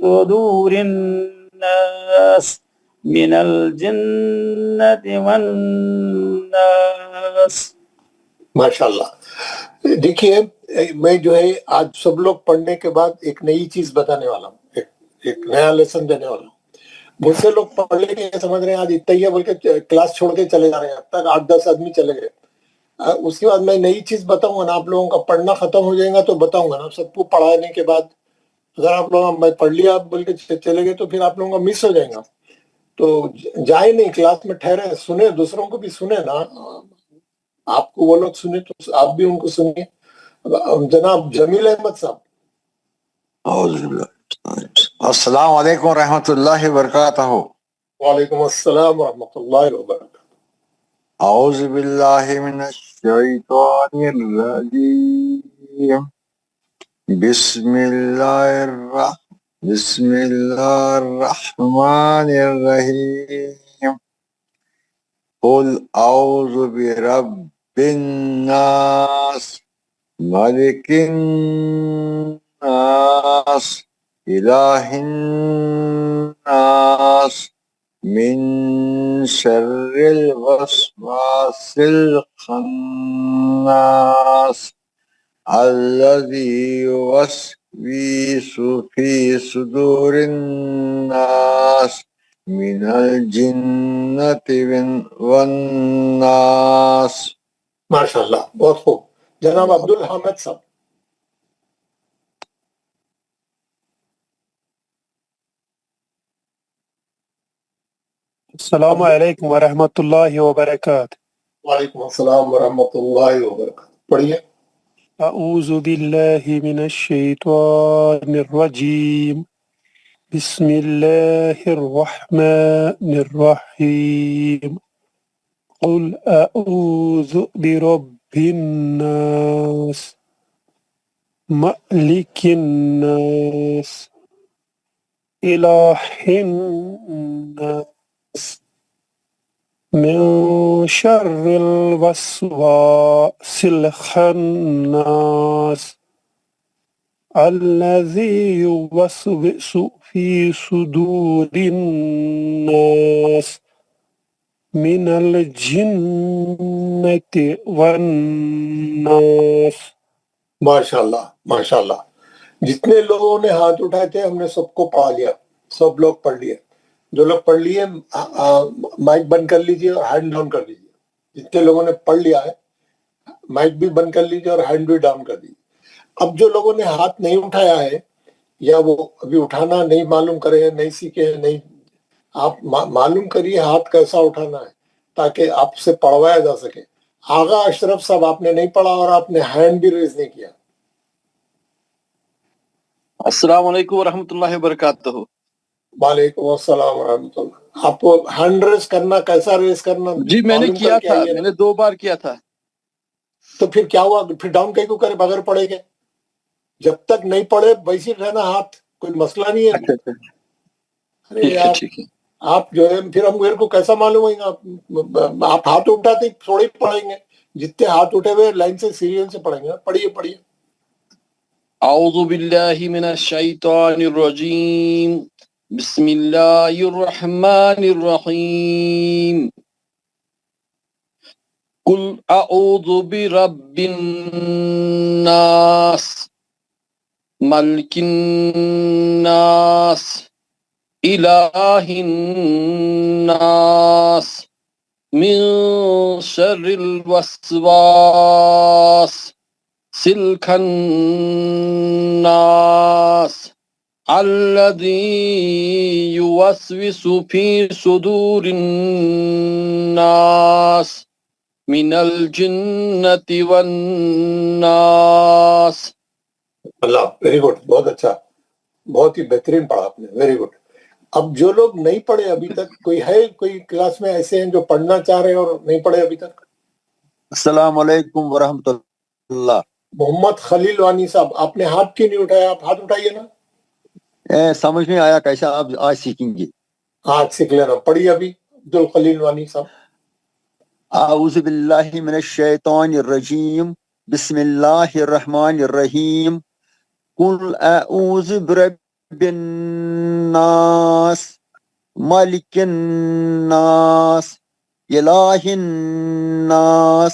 صدور الناس من الجنة والناس. ماشاءاللہ. دیکھیے میں جو ہے آج سب لوگ پڑھنے کے بعد ایک نئی چیز بتانے والا ہوں، ایک نیا لیسن دینے والا ہوں. بہت سے لوگ پڑھ لے کے سمجھ رہے ہیں آج اتنا ہی ہے بول کے کلاس چھوڑ کے چلے جا رہے ہیں. اب تک 8-10 آدمی چلے گئے. اس کے بعد میں نئی چیز بتاؤں گا نا، آپ لوگوں کا پڑھنا ختم ہو جائے گا تو بتاؤں گا نا. سب کو پڑھانے کے بعد اگر آپ لوگ میں پڑھ لیا بول کے چلے گئے تو پھر آپ لوگوں کا مس ہو جائے گا. تو جائے نہیں، کلاس میں ٹھہرے، سنے، دوسروں کو بھی سنے نا. آپ کو وہ لوگ سنے تو آپ بھی ان کو سنیے. جناب جمیل احمد صاحب. السلام علیکم ورحمۃ اللہ وبرکاتہ. وعلیکم السلام ورحمۃ اللہ وبرکاتہ. اعوذ باللہ من الشیطان الرجیم بسم اللہ الرحمن الرحیم. قل اعوذ برب الناس ملک الناس الہ الناس من شر الوسواس الخناس الذي يوسوس في صدور الناس من الجنة والناس. ماشاءاللہ، بہت خوب. جناب عبدالحامد صاحب. السلام علیکم ورحمۃ اللہ وبرکاتہ. وعلیکم السلام ورحمۃ اللہ وبرکاتہ. پڑھیے. اعوذ باللہ من الشیطان الرجیم بسم اللہ الرحمن الرحیم. قل اعوذ برب الناس ملک الناس الہ الناس من شر الوسواس الخناس الذي يوسوس في صدور الناس من الجنة والناس. ماشاءاللہ ماشاءاللہ. جتنے لوگوں نے ہاتھ اٹھائے تھے ہم نے سب کو پڑھا لیا، سب لوگ پڑھ لیے. جو لوگ پڑھ لیے مائک بند کر لیجیے اور ہینڈ ڈاؤن کر دیجیے. جتنے لوگوں نے پڑھ لیا ہے مائک بھی بند کر لیجیے اور ہینڈ بھی ڈاؤن کر دیجیے. اب جو لوگوں نے ہاتھ نہیں اٹھایا ہے یا وہ ابھی اٹھانا نہیں معلوم کرے ہیں، نہیں سیکھے ہیں، نہیں، آپ معلوم کریے ہاتھ کیسا اٹھانا ہے تاکہ آپ سے پڑھوایا جا سکے. آغا اشرف صاحب آپ نے نہیں پڑھا اور آپ نے ہینڈ بھی ریز نہیں کیا. السلام علیکم ورحمۃ اللہ وبرکاتہ. وعلیکم السلام ورحمۃ اللہ. آپ کو ہینڈ ریز کرنا، کیسا ریز کرنا جی میں نے معلوم کیا کر کے تھا، آئیے نا. میں نے 2 بار کیا تھا. تو پھر کیا ہوا؟ پھر ڈاؤن کہیں کو کرے بغیر پڑھے گے؟ جب تک نہیں پڑھے ویسے رہنا ہاتھ، کوئی مسئلہ نہیں ہے. اچھا اچھا ارے ٹھیک ہے یار ٹھیک ہے. آپ جو ہے پھر ہم میرے کو کیسا معلوم ہوگا؟ آپ ہاتھ اٹھاتے تھوڑے ہی پڑھیں گے. جتنے ہاتھ اٹھے ہوئے لائن سے سیریل سے پڑھیں گے. پڑھیے پڑھیے. اعوذ باللہ من الشیطان الرجیم، بسم اللہ الرحمن الرحیم. قل اعوذ برب الناس، ملک الناس، الہ الناس، من شر الوسواس الخناس الذي يوسوس في صدور الناس من الجنة والناس. اللہ، ویری گڈ، بہت اچھا، بہت ہی بہترین پڑھا آپ نے، ویری گڈ. اب جو لوگ نہیں پڑھے ابھی تک، کوئی ہے کوئی کلاس میں ایسے ہیں جو پڑھنا چاہ رہے ہیں اور نہیں پڑھے ابھی تک؟ السلام علیکم ورحمۃ اللہ. محمد خلیل وانی صاحب، آپ نے ہاتھ کیوں نہیں اٹھایا؟ آپ ہاتھ اٹھائیے نا. سمجھ میں آیا کیسا آپ آج سیکھیں گے. ہاتھ سیکھ لینا. پڑھیے ابھی عبد الخلیل وانی صاحب. اعوذ باللہ من الشیطان الرجیم، بسم اللہ الرحمن الرحیم. قل اعوذ برب الناس، ملک الناس، الہ الناس،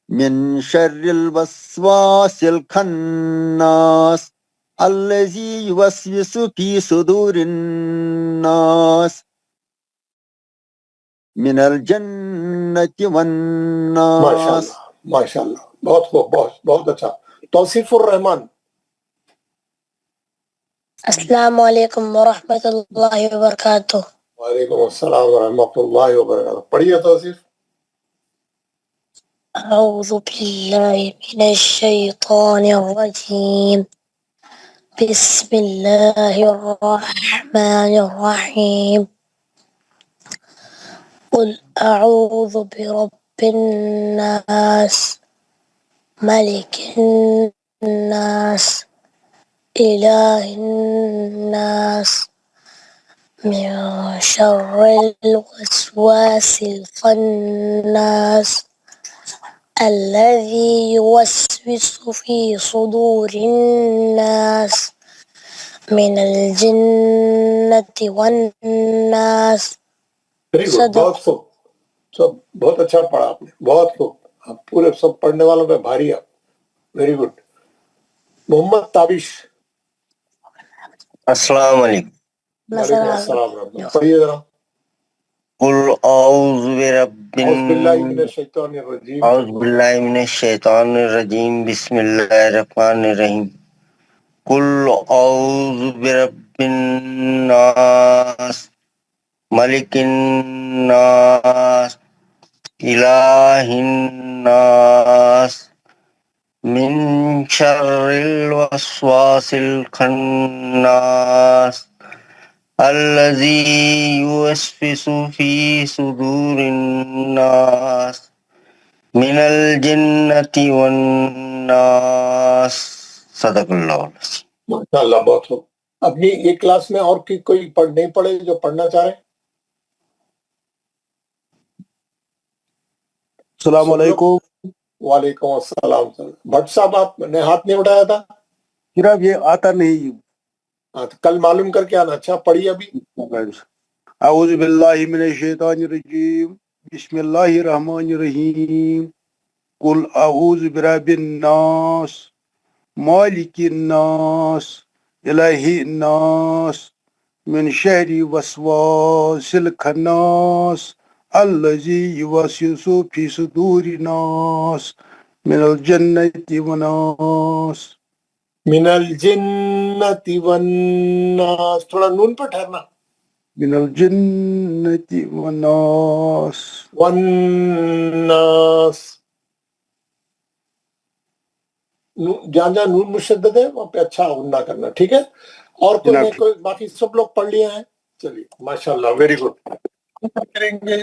من شر الوسواس الخناس الذي يوسوس في صدور الناس من الجنة والناس. ماشاءاللہ ماشاءاللہ، بہت خوب، بہت بہت اچھا. توصیف الرحمان. السلام علیکم ورحمۃ اللہ وبرکاتہ. وعلیکم السلام ورحمۃ اللہ وبرکاتہ. پڑھیے توصیف. اعوذ باللہ من الشیطان الرجیم، بسم اللہ الرحمن الرحیم. قل اعوذ برب الناس، ملک الناس، الہ الناس، من شر الوسواس الخناس الذي يوسوس في صدور الناس من الجنة والناس. ویری گڈ، بہت خوب، سب بہت اچھا پڑھا آپ نے، بہت خوب. آپ پورے سب پڑھنے والوں پہ بھاری آپ. Very good. محمد تابش. السلام علیکم. وعلیکم السلام ورحمۃ اللہ. پڑھیے ذرا. قل اعوذ برب اعوذ باللہ من الشیطان الرجیم. اعوذ باللہ من الشیطان الرجیم، بسم اللہ الرحمن الرحیم. قل اعوذ برب الناس، ملک الناس، الہ الناس، من شر الوسواس الخناس الذي يوسوس في صدور الناس من الجنة والناس. صدق اللہ العظیم. ماشاءاللہ، بہت خوب. اپنی ایک کلاس میں اور کوئی نہیں پڑھے جو پڑھنا چاہ رہے ہیں؟ السلام علیکم. وعلیکم السلام. بھٹ صاحب، آپ نے ہاتھ نہیں اٹھایا تھا؟ جناب یہ آتا نہیں. ہاں تو کل معلوم کر کے آنا. اچھا پڑھیے ابھی. اعوذ باللہ من الشیطان الرجیم بسم اللہ الرحمن الرحیم قل اعوذ برب الناس مالک الناس الہ الناس من شر وسواس الخناس الذی یوسوس فی صدور الناس من الجنۃ والناس. من الجنت والناس. تھوڑا نون پہ ٹھہرنا. من الجنۃ والناس. والناس. جہاں جہاں نون مشدد ہے وہاں پہ اچھا غنہ کرنا. ٹھیک ہے. اور کوئی باقی سب لوگ پڑھ لیے ہیں. چلیے ماشاءاللہ ویری گڈ. کریں گے.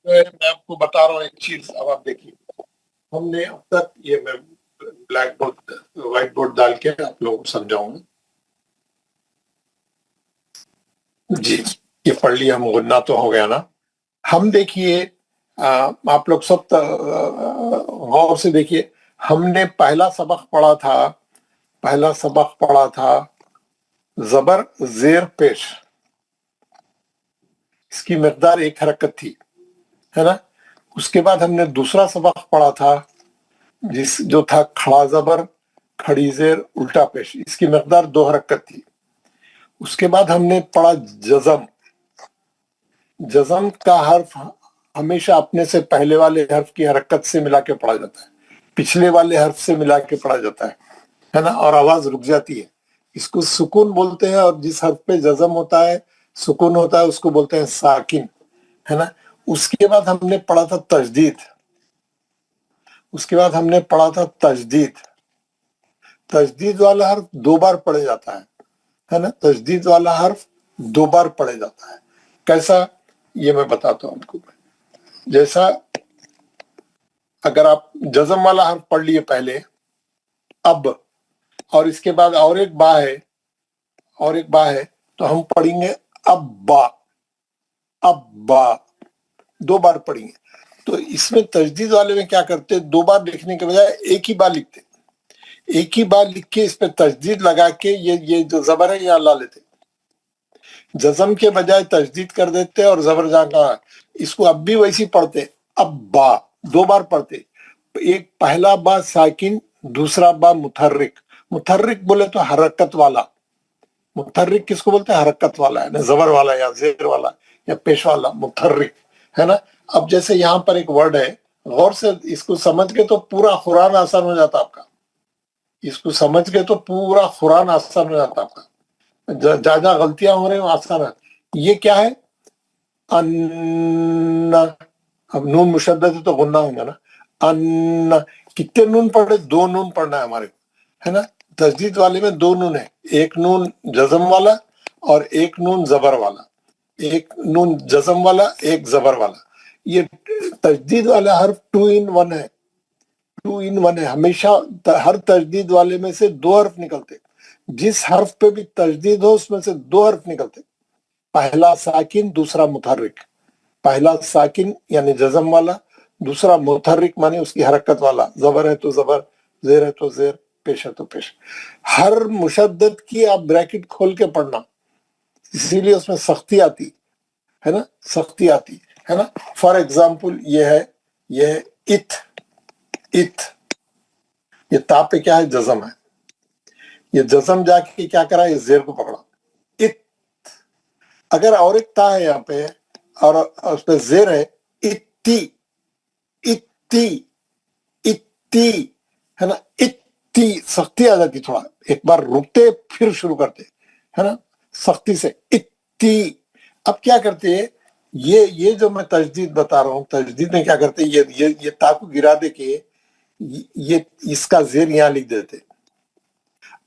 میں آپ کو بتا رہا ہوں ایک چیز. اب آپ دیکھیے ہم نے اب تک یہ میں بلیک بورڈ وائٹ بورڈ ڈال کے آپ لوگوں کو سمجھاؤں گا. جی یہ پڑھ لیا ہم. غنہ تو ہو گیا نا. ہم دیکھیے آپ لوگ سب غور سے دیکھیے. ہم نے پہلا سبق پڑھا تھا زبر زیر پیش. اس کی مقدار ایک حرکت تھی ہے نا. اس کے بعد ہم نے دوسرا سبق پڑھا تھا جو تھا کھڑا زبر کھڑی زیر الٹا پیش. اس کی مقدار 2 حرکت تھی. اس کے بعد ہم نے پڑھا جزم. جزم کا حرف ہمیشہ اپنے سے پہلے والے حرف کی حرکت سے ملا کے پڑھا جاتا ہے. پچھلے والے حرف سے ملا کے پڑھا جاتا ہے نا. اور آواز رک جاتی ہے. اس کو سکون بولتے ہیں. اور جس حرف پہ جزم ہوتا ہے سکون ہوتا ہے اس کو بولتے ہیں ساکن ہے نا. اس کے بعد ہم نے پڑھا تھا تجدید. تجدید والا حرف 2 بار پڑھا جاتا ہے نا. تجدید والا حرف 2 بار پڑھا جاتا ہے. کیسا یہ میں بتاتا ہوں آپ کو. جیسا اگر آپ جزم والا حرف پڑھ لیے پہلے اب اور اس کے بعد اور ایک با ہے تو ہم پڑھیں گے ابا. 2 بار پڑھیں گے. تو اس میں تجدید والے میں کیا کرتے 2 بار لکھنے کے بجائے ایک ہی بار لکھتے. ایک ہی بار لکھ کے اس پہ تجدید لگا کے یہ جو زبر ہے یہاں لا لیتے. جزم کے بجائے تجدید کر دیتے اور زبر جہاں کہا. اس کو اب بھی ویسی پڑھتے. ابا 2 بار پڑھتے. ایک پہلا با ساکن دوسرا با متحرک. متحرک بولے تو حرکت والا. متحرک کس کو بولتے ہیں؟ حرکت والا ہے نا. زبر والا یا زیر والا یا پیش والا متحرک ہے نا. اب جیسے یہاں پر ایک ورڈ ہے غور سے اس کو سمجھ کے تو پورا قرآن آسان ہو جاتا آپ کا. اس کو سمجھ کے تو پورا قرآن آسان ہو جاتا آپ کا. جہاں جہاں غلطیاں ہو رہی ہیں آسان ہے. یہ کیا ہے؟ ان. اب نون مشدد ہے تو غنہ ہوگا نا. ان. کتنے نون پڑھے؟ 2 نون پڑھنا ہے ہمارے ہے نا. تجدید والے میں 2 نون ہے. ایک نون جزم والا اور ایک نون زبر والا. ایک نون جزم والا ایک زبر والا. یہ تجدید والا حرف 2 in 1 ہے. 2 in 1 ہے. ہمیشہ ہر تجدید والے میں سے 2 حرف نکلتے. جس حرف پہ بھی تجدید ہو اس میں سے 2 حرف نکلتے. پہلا ساکن دوسرا متحرک. پہلا ساکن یعنی جزم والا دوسرا متحرک مانے اس کی حرکت والا. زبر ہے تو زبر زیر ہے تو زیر پیش ہے تو پیش. ہر مشدد کی آپ بریکٹ کھول کے پڑھنا. اسی لیے اس میں سختی آتی ہے نا. سختی آتی ہے نا. فار ایگزامپل یہ ہے ات. یہ تا پہ کیا ہے؟ جزم ہے. یہ جزم جا کے کیا کرا؟ یہ زیر کو پکڑا. ات. اگر اور ایک تا ہے یہاں پہ اور اس پہ زیر ہے اتی. ہے نا. اتی سختی آ جاتی. تھوڑا ایک بار رکتے پھر شروع کرتے ہے نا سختی سے. اتی. اب کیا کرتے ہیں یہ جو میں تجدید بتا رہا ہوں تجدید میں کیا کرتے یہ تا کو گرا دے کے یہ اس کا زیر یہاں لکھ دیتے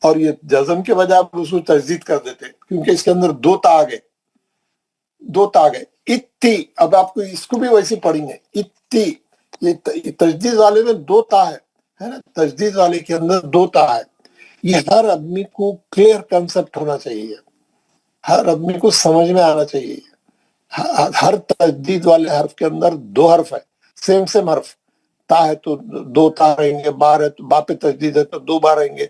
اور یہ جزم کے بجائے اس کو تجدید کر دیتے کیونکہ اس کے اندر 2 تا آ گئے. 2 تا آ گئے. اتی. اب آپ کو اس کو بھی ویسے پڑھیں گے. اتی. یہ تجدید والے میں 2 تا ہے نا. تجدید والے کے اندر 2 تا ہے. یہ ہر آدمی کو کلیئر کنسپٹ ہونا چاہیے. ہر آدمی کو سمجھ میں آنا چاہیے. ہر تجدید والے حرف کے اندر 2 حرف ہے. سیم حرف. تا ہے تو 2 تا رہیں گے. با ہے تو با پہ تجدید ہے تو 2 بار رہیں گے.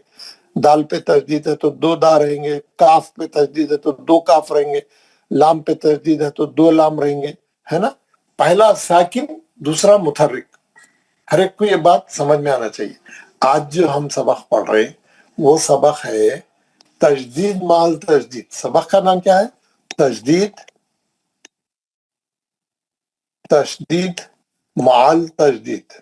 دال پہ تشدید ہے تو 2 دا رہیں گے، کاف پہ تشدید ہے تو 2 کاف رہیں گے، لام پہ تشدید ہے تو 2 لام رہیں گے، ہے نا؟ پہلا ساکن، دوسرا متحرک. ہر ایک کو یہ بات سمجھ میں آنا چاہیے. آج جو ہم سبق پڑھ رہے ہیں وہ سبق ہے تجدید مال تجدید. سبق کا نام کیا ہے؟ تجدید، تشدید مال تجدید.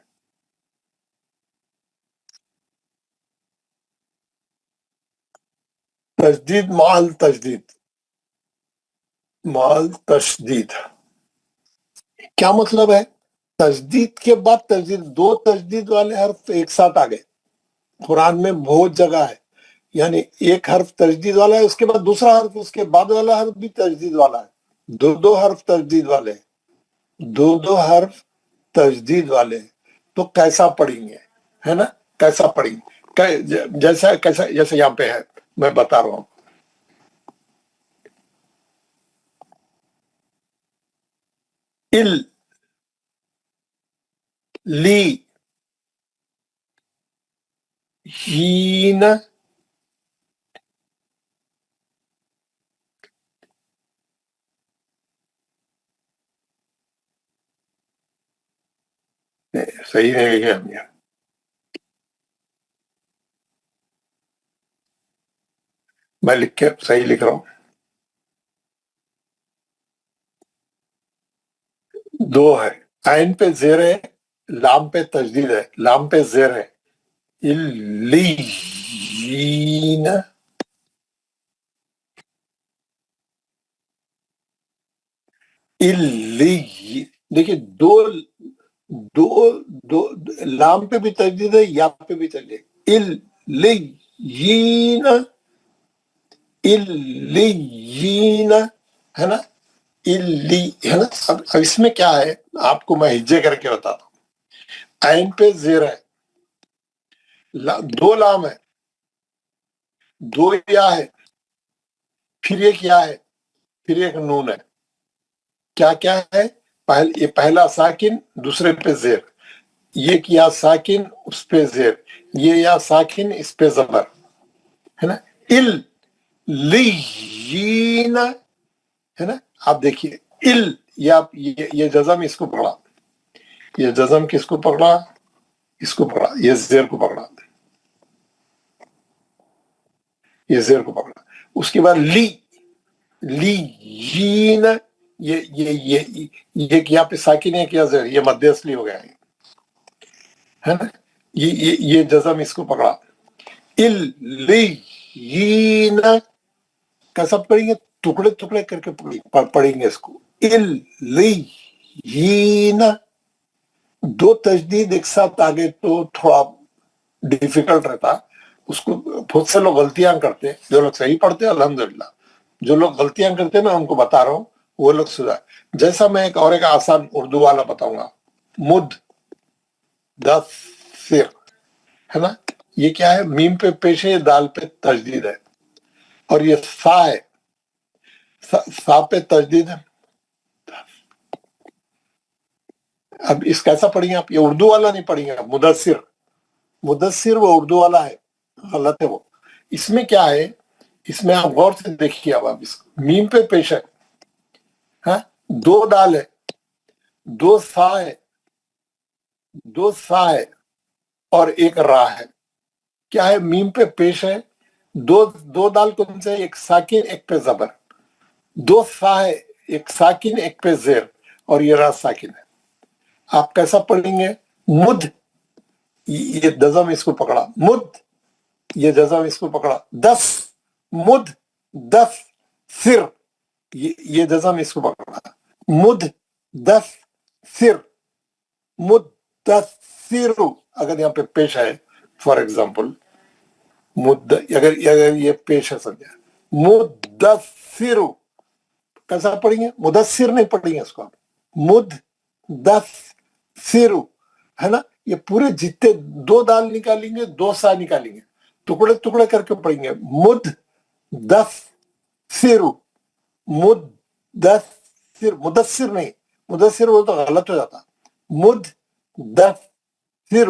تجدید مال تجدید، مال تشدید. کیا مطلب ہے؟ تجدید کے بعد تجدید، 2 تجدید والے حرف ایک ساتھ آ گئے. قرآن میں بہت جگہ ہے، یعنی ایک حرف تجدید والا ہے، اس کے بعد دوسرا حرف، اس کے بعد والا حرف بھی تجدید والا ہے. 2 حرف تجدید والے ہیں، 2 حرف تجدید والے ہیں. تو کیسا پڑھیں گے، ہے نا؟ کیسا پڑھیں گے؟ جیسے یہاں پہ ہے، میں بتا رہا ہوں. لی ہین، صحیح نہیں لکھے ہم یہ، میں لکھ کے صحیح لکھ رہا ہوں. 2 ہے، عین پہ زیر ہے، لام پہ تجدید ہے، لام پہ زیر ہے. اللیین، دیکھیے 2 لام پہ بھی تجدید ہے، یا پہ بھی تجدید. اللیین، اللیین، ہے نا؟ ہے نا؟ اب اس میں کیا ہے، آپ کو میں ہجے کر کے بتاتا ہوں. عین پہ زیر ہے، 2 لام ہے، 2 یا ہے، پھر ایک یا ہے، پھر ایک نون ہے. کیا کیا ہے؟ یہ پہلا ساکن، دوسرے پہ زیر، یہ کیا ساکن، اس پہ زیر، یہ یا ساکن، اس پہ زبر، ہے نا؟ اللیین، ہے نا؟ آپ دیکھیے یہ جزم اس کو پکڑا، یہ جزم کس کو پکڑا؟ اس کو پکڑا، یہ زیر کو پکڑا، یہ زیر کو پکڑا. اس کے بعد لیین، یہ یہاں پہ ساکن ہے، کیا زیر، یہ مد اصلی ہو گیا ہے نا؟ یہ جزم اس کو پکڑا. اللیین، کیسا پڑھیں گے؟ ٹکڑے ٹکڑے کر کے پڑھیں گے اس کو. اللیین، 2 تجدید ایک ساتھ آگے تو تھوڑا ڈیفیکلٹ رہتا، اس کو بہت سے لوگ غلطیاں کرتے ہیں. جو لوگ صحیح پڑھتے ہیں الحمدللہ، جو لوگ غلطیاں کرتے ہیں میں ان کو بتا رہا ہوں، وہ لوگ سدھار. جیسا میں ایک آسان اردو والا بتاؤں گا، مدثر، ہے نا؟ یہ کیا ہے؟ میم پہ پیش ہے، دال پہ تجدید ہے، اور یہ سا ہے، سا پہ تجدید ہے. اب اس کیسا پڑھیں گے آپ؟ یہ اردو والا نہیں پڑھیں گے. مدثر وہ اردو والا ہے، غلط ہے وہ. اس میں کیا ہے؟ اس میں آپ غور سے دیکھیے. اب آپ اس میم پہ پیش ہے، ہاں، 2 دال ہے، 2 سا ہے، 2 سا ہے، اور ایک را ہے. کیا ہے؟ میم پہ پیش ہے، 2 دال کون سے؟ ایک ساکن، ایک پہ زبر. 2 سا ہے، ایک ساکن، ایک پہ زیر، اور یہ را ساکن ہے. آپ کیسا پڑھیں گے؟ مد، یہ جزم اس کو پکڑا، مد، یہ جزم اس کو پکڑا. مد دس سر، یہ جزم اس کو پکڑا. مد دس سر، مدثر، اگر یہاں پہ پیش ہے، فار ایگزامپل اگر یہ پیش ہے سمجھا، مدثر، کیسا پڑھیں گے؟ مدثر نہیں پڑھیں گے اس کو آپ، مدثر، ہے نا؟ یہ پورے جتنے 2 دال نکالیں گے، 2 سا نکالیں گے، ٹکڑے ٹکڑے کر کے پڑھیں گے. مدثر، مدثر نہیں، مدثر وہ تو غلط ہو جاتا. مدثر،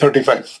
35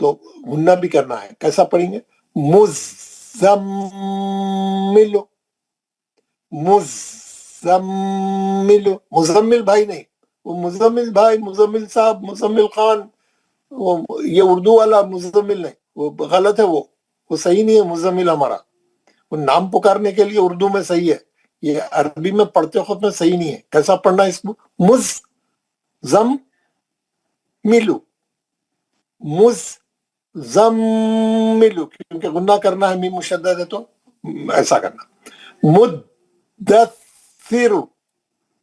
تو غنہ بھی کرنا ہے. کیسا پڑھیں گے؟ مزمل، مزمل، مزمل بھائی نہیں، وہ مزمل بھائی، مزمل صاحب، مزمل خان، یہ اردو والا مزمل نہیں، وہ غلط ہے، وہ صحیح نہیں ہے. مزمل ہمارا وہ نام پکارنے کے لیے اردو میں صحیح ہے، یہ عربی میں پڑھتے وقت میں صحیح نہیں ہے. کیسا پڑھنا ہے اس کو؟ مزملو، مزملو، کیونکہ غنہ کرنا ہے، میم مشدد ہے تو ایسا کرنا. مدثر،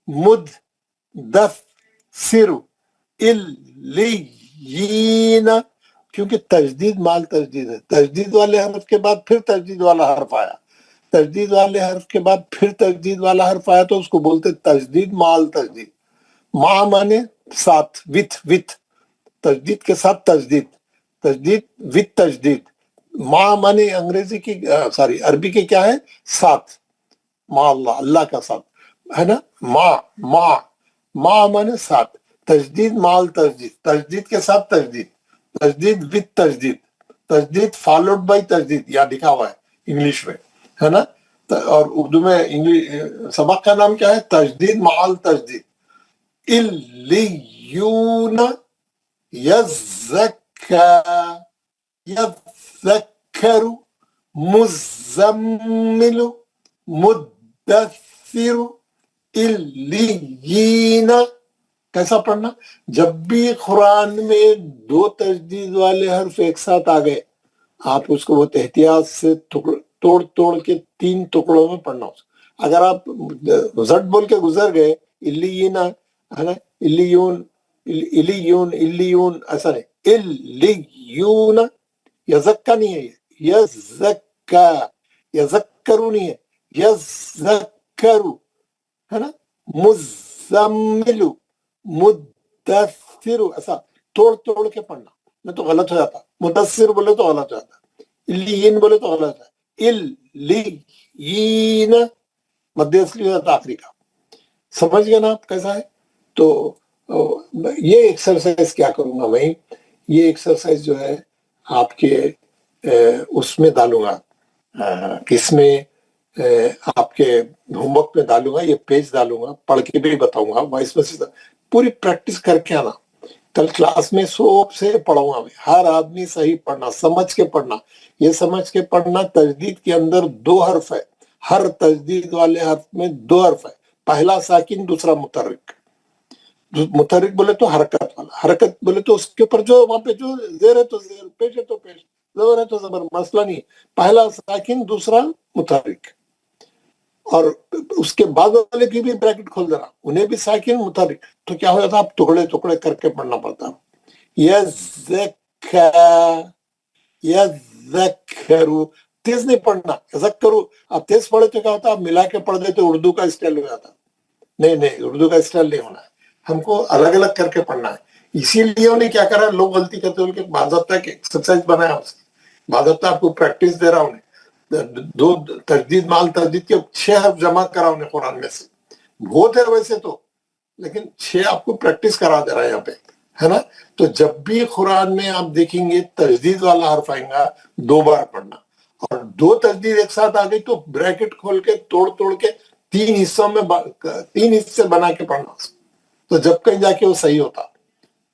مدثر، الیین، کیونکہ تجدید مال تجدید ہے، تجدید والے حرف کے بعد پھر تجدید والا حرف آیا، تجدید والے حرف کے بعد پھر تجدید والا حرف آیا تو اس کو بولتے تجدید مال تجدید. مع مانے ساتھ، وتھ، تجدید کے ساتھ تجدید، تجدید وتھ تجدید. مع مانے انگریزی کی عربی کے کیا ہے؟ ساتھ، مع اللہ، اللہ کا ساتھ ہے نا. مع مانے ساتھ، تجدید مال تجدید، تجدید کے ساتھ تجدید، تجدید وتھ تجدید، تجدید فالوڈ بائی تجدید، یا لکھا ہوا ہے انگلش میں، ہے نا. اور اردو میں سبق کا نام کیا ہے؟ تجدید مال تجدید. الیون یذکر، مزمل، مدثر، الیین. کیسا پڑھنا؟ جب بھی قرآن میں دو تجدید والے حرف ایک ساتھ آ گئے، آپ اس کو بہت احتیاط سے توڑ کے 3 ٹکڑوں میں پڑھنا. اگر آپ زٹ بول کے گزر گئے، الیین ہے نا، الیون، الیون، الیون، ایسا نہیں، الیون. یزکا نہیں ہے، یہ یزکا، یذکرو نہیں ہے، یذکرو ہے نا. مزملو، مدثر، ایسا توڑ کے پڑھنا، نہیں تو غلط ہو جاتا. مدثر بولے تو غلط ہو جاتا، الیین بولے تو غلط ہے. الیین مد اصلی ہو جاتا آخری کا. سمجھ گئے نا آپ کیسا ہے؟ تو یہ ایکسرسائز کیا کروں گا میں، یہ ایکسرسائز جو ہے آپ کے اس میں ڈالوں گا، کس میں؟ آپ کے ہوم ورک میں ڈالوں گا، یہ پیج ڈالوں گا، پڑھ کے بھی بتاؤں گا، وائس میسج پوری پریکٹس کر کے آنا. کل کلاس میں سب سے پڑھوں گا میں، ہر آدمی صحیح پڑھنا، سمجھ کے پڑھنا. یہ سمجھ کے پڑھنا، تجدید کے اندر 2 حرف ہے، ہر تجدید والے حرف میں 2 حرف ہے، پہلا ساکن، دوسرا متحرک. متحرک بولے تو حرکت والا، حرکت بولے تو اس کے اوپر جو وہاں پہ جو زیر ہے تو زیر، پیش ہے تو پیش، زبر ہے تو زبر، مسئلہ نہیں. پہلا ساکن، دوسرا متحرک. اور اس کے بعد والے کی بھی بریکٹ کھول دینا، انہیں بھی ساکن، متحرک. تو کیا ہو جاتا؟ آپ ٹکڑے کر کے پڑھنا پڑتا. یذکرو، تیز نہیں پڑھنا، یذکرو. آپ تیز پڑھے تو کیا ہوتا؟ آپ ملا کے پڑھ دیتے، اردو کا اسٹائل ہو جاتا. نہیں، اردو کا اسٹائل نہیں ہونا ہے، ہم کو الگ الگ کر کے پڑھنا ہے. اسی لیے انہیں کیا کرا، لوگ غلطی کرتے ان کے باضابطہ کی ایکسرسائز بنایا، اس کی باضابطہ آپ کو پریکٹس دے رہا ہوں. 2 تجدید مال تجدید کے 6 حرف جمع کرا انہیں قرآن میں سے. بہت ہے ویسے تو، لیکن 6 آپ کو پریکٹس کرا دے رہا ہے یہاں پہ، ہے نا. تو جب بھی قرآن میں آپ دیکھیں گے تجدید والا حرف آئیں گا، 2 بار پڑھنا. اور 2 تجدید ایک ساتھ آ گئی تو بریکٹ کھول کے توڑ کے 3 حصوں میں 3 حصے بنا کے پڑھنا. تو جب کہیں جا کے وہ صحیح ہوتا.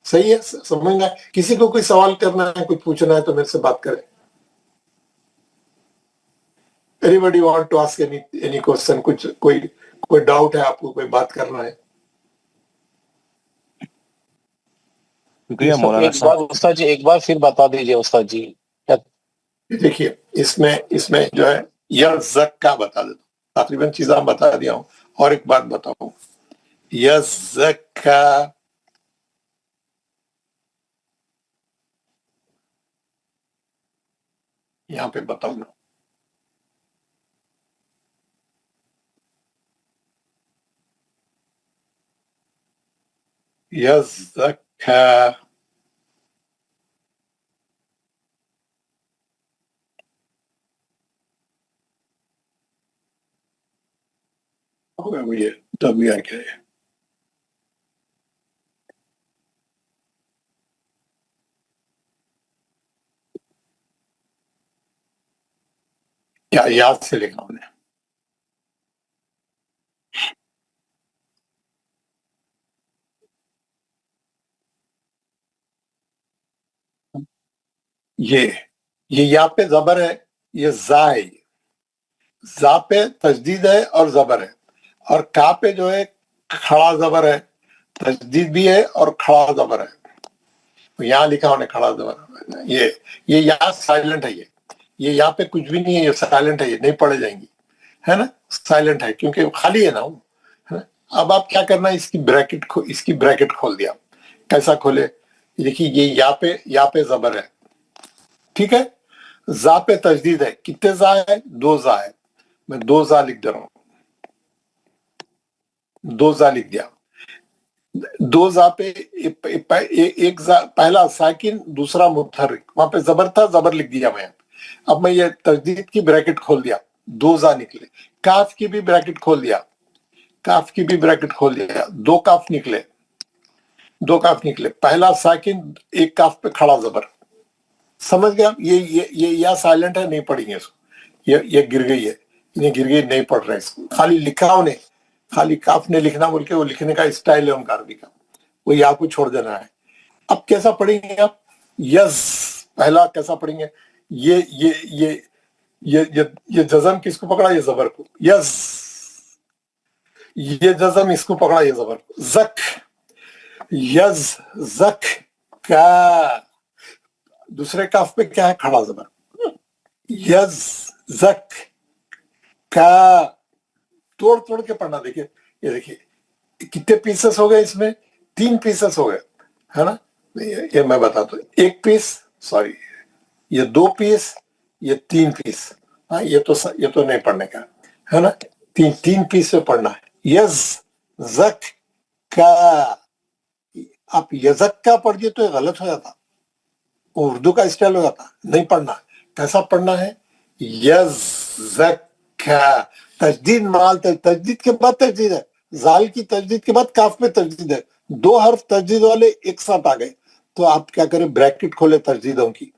صحیح ہے؟ سمجھ گا؟ کسی کو کوئی سوال کرنا ہے، کچھ پوچھنا ہے تو میرے سے بات کریں. Anybody want to ask any question? کوئی ڈاؤٹ ہے آپ کو، کوئی بات کرنا ہے؟ ایک بار استاد جی، ایک بار پھر بتا دیجئے استاد جی. دیکھیے اس میں جو ہے یزکا بتا دیتا ہوں، تقریباً چیزاں بتا دیا ہوں. اور ایک بات بتاؤں، یزکا، یہاں پہ بتاؤں گا، یزکا، ہوگا وہ یہ WR کیا ہے؟ یا یاد سے لکھا انہیں. یہ یا پہ زبر ہے، یہ زا ہے، زا پہ تشدید ہے اور زبر ہے، اور کا پہ جو ہے کھڑا زبر ہے، تشدید بھی ہے اور کھڑا زبر ہے. یہاں لکھا انہیں کھڑا زبر. یہ یا سائلنٹ ہے، یہ یہاں پہ کچھ بھی نہیں ہے، یہ سائلنٹ ہے، یہ نہیں پڑھے جائیں گی، ہے نا، سائلنٹ ہے کیونکہ خالی ہے نا. اب آپ کیا کرنا ہے، اس کی بریکٹ کھول دیا. کیسا کھولے؟ دیکھیے یہ یا پہ زبر ہے، ٹھیک ہے، زا پہ تشدید ہے. کتنے زا ہے؟ 2 زا ہے. میں 2 زا لکھ دے رہا ہوں، 2 زا لکھ دیا. 2 زا پہ ایک زا پہلا ساکن، دوسرا متحرک. وہاں پہ زبر تھا، زبر لکھ دیا میں. اب میں یہ تشدید کی بریکٹ کھول دیا، 2 زا نکلے. کاف کی بھی بریکٹ کھول دیا، کاف کی بھی بریکٹ کھول دیا. 2 کاف نکلے، 2 کاف نکلے. پہلا ساکن، ایک کاف پہ کھڑا زبر. سمجھ گیا؟ یہ یا سائلنٹ ہے، نہیں پڑھیں گے اس کو. یہ گر گئی ہے، یہ گر گئی، نہیں پڑھ رہے اس کو. خالی لکھا انہیں، خالی کاف نے لکھنا بول کے، وہ لکھنے کا اسٹائل ہے ان کا عربی کا، وہ یا کو چھوڑ دینا ہے. اب کیسا پڑھیں گے آپ؟ یز. پہلا کیسا پڑھیں گے؟ یہ جزم کس کو پکڑا؟ یہ زبر کو. یز. یہ جزم اس کو پکڑا، یہ زبر کو. زک. یز زک کا. دوسرے کاف پہ کیا ہے؟ کھڑا زبر. یز زک کا. توڑ کے پڑھنا. دیکھیے یہ دیکھیے کتنے پیسز ہو گئے اس میں؟ 3 پیسز ہو گئے، ہے نا. یہ میں بتاتا ہوں. 1 پیس، سوری، یہ 2 پیس، یہ 3 پیس. ہاں یہ تو نہیں پڑھنے کا ہے نا. 3 پیس سے پڑھنا ہے. یز زک کا. آپ یزک کا پڑھ دیے تو یہ غلط ہو جاتا، اردو کا اسٹائل ہو جاتا. نہیں پڑھنا. کیسا پڑھنا ہے؟ یز زک کا. تجدید مال، تجدید کے بعد تجدید ہے. زال کی تجدید کے بعد کاف میں تجدید ہے. 2 حرف تجدید والے ایک ساتھ آ گئے تو آپ کیا کریں؟ بریکٹ کھولے تجدیدوں کی.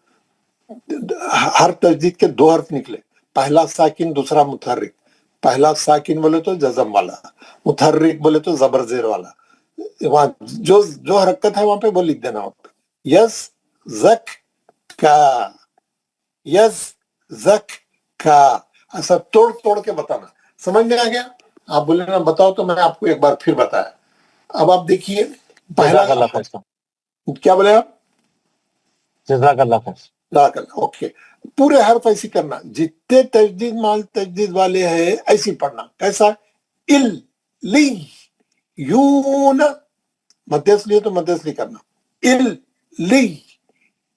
ہر تجدید کے 2 حرف نکلے. پہلا ساکن، دوسرا متحرک. پہلا ساکن بولے تو جزم والا، متحرک بولے تو زبر زیر والا. وہاں جو حرکت ہے وہاں پہ وہ لکھ دینا ہوتا. یز زک کا. یز زک کا. ایسا توڑ کے بتانا. سمجھ میں آ گیا؟ آپ بولے نا بتاؤ، تو میں آپ کو ایک بار پھر بتایا. اب آپ دیکھیے پہلا کیا بولے آپ؟ جزاک اللہ خیر. اوکے. پورے حرف ایسی کرنا، جتنے تجدید مال تجدید والے ہیں ایسی پڑھنا. کیسا؟ ال لی یون. مدیس لیے تو مدیس لی کرنا. ال لی.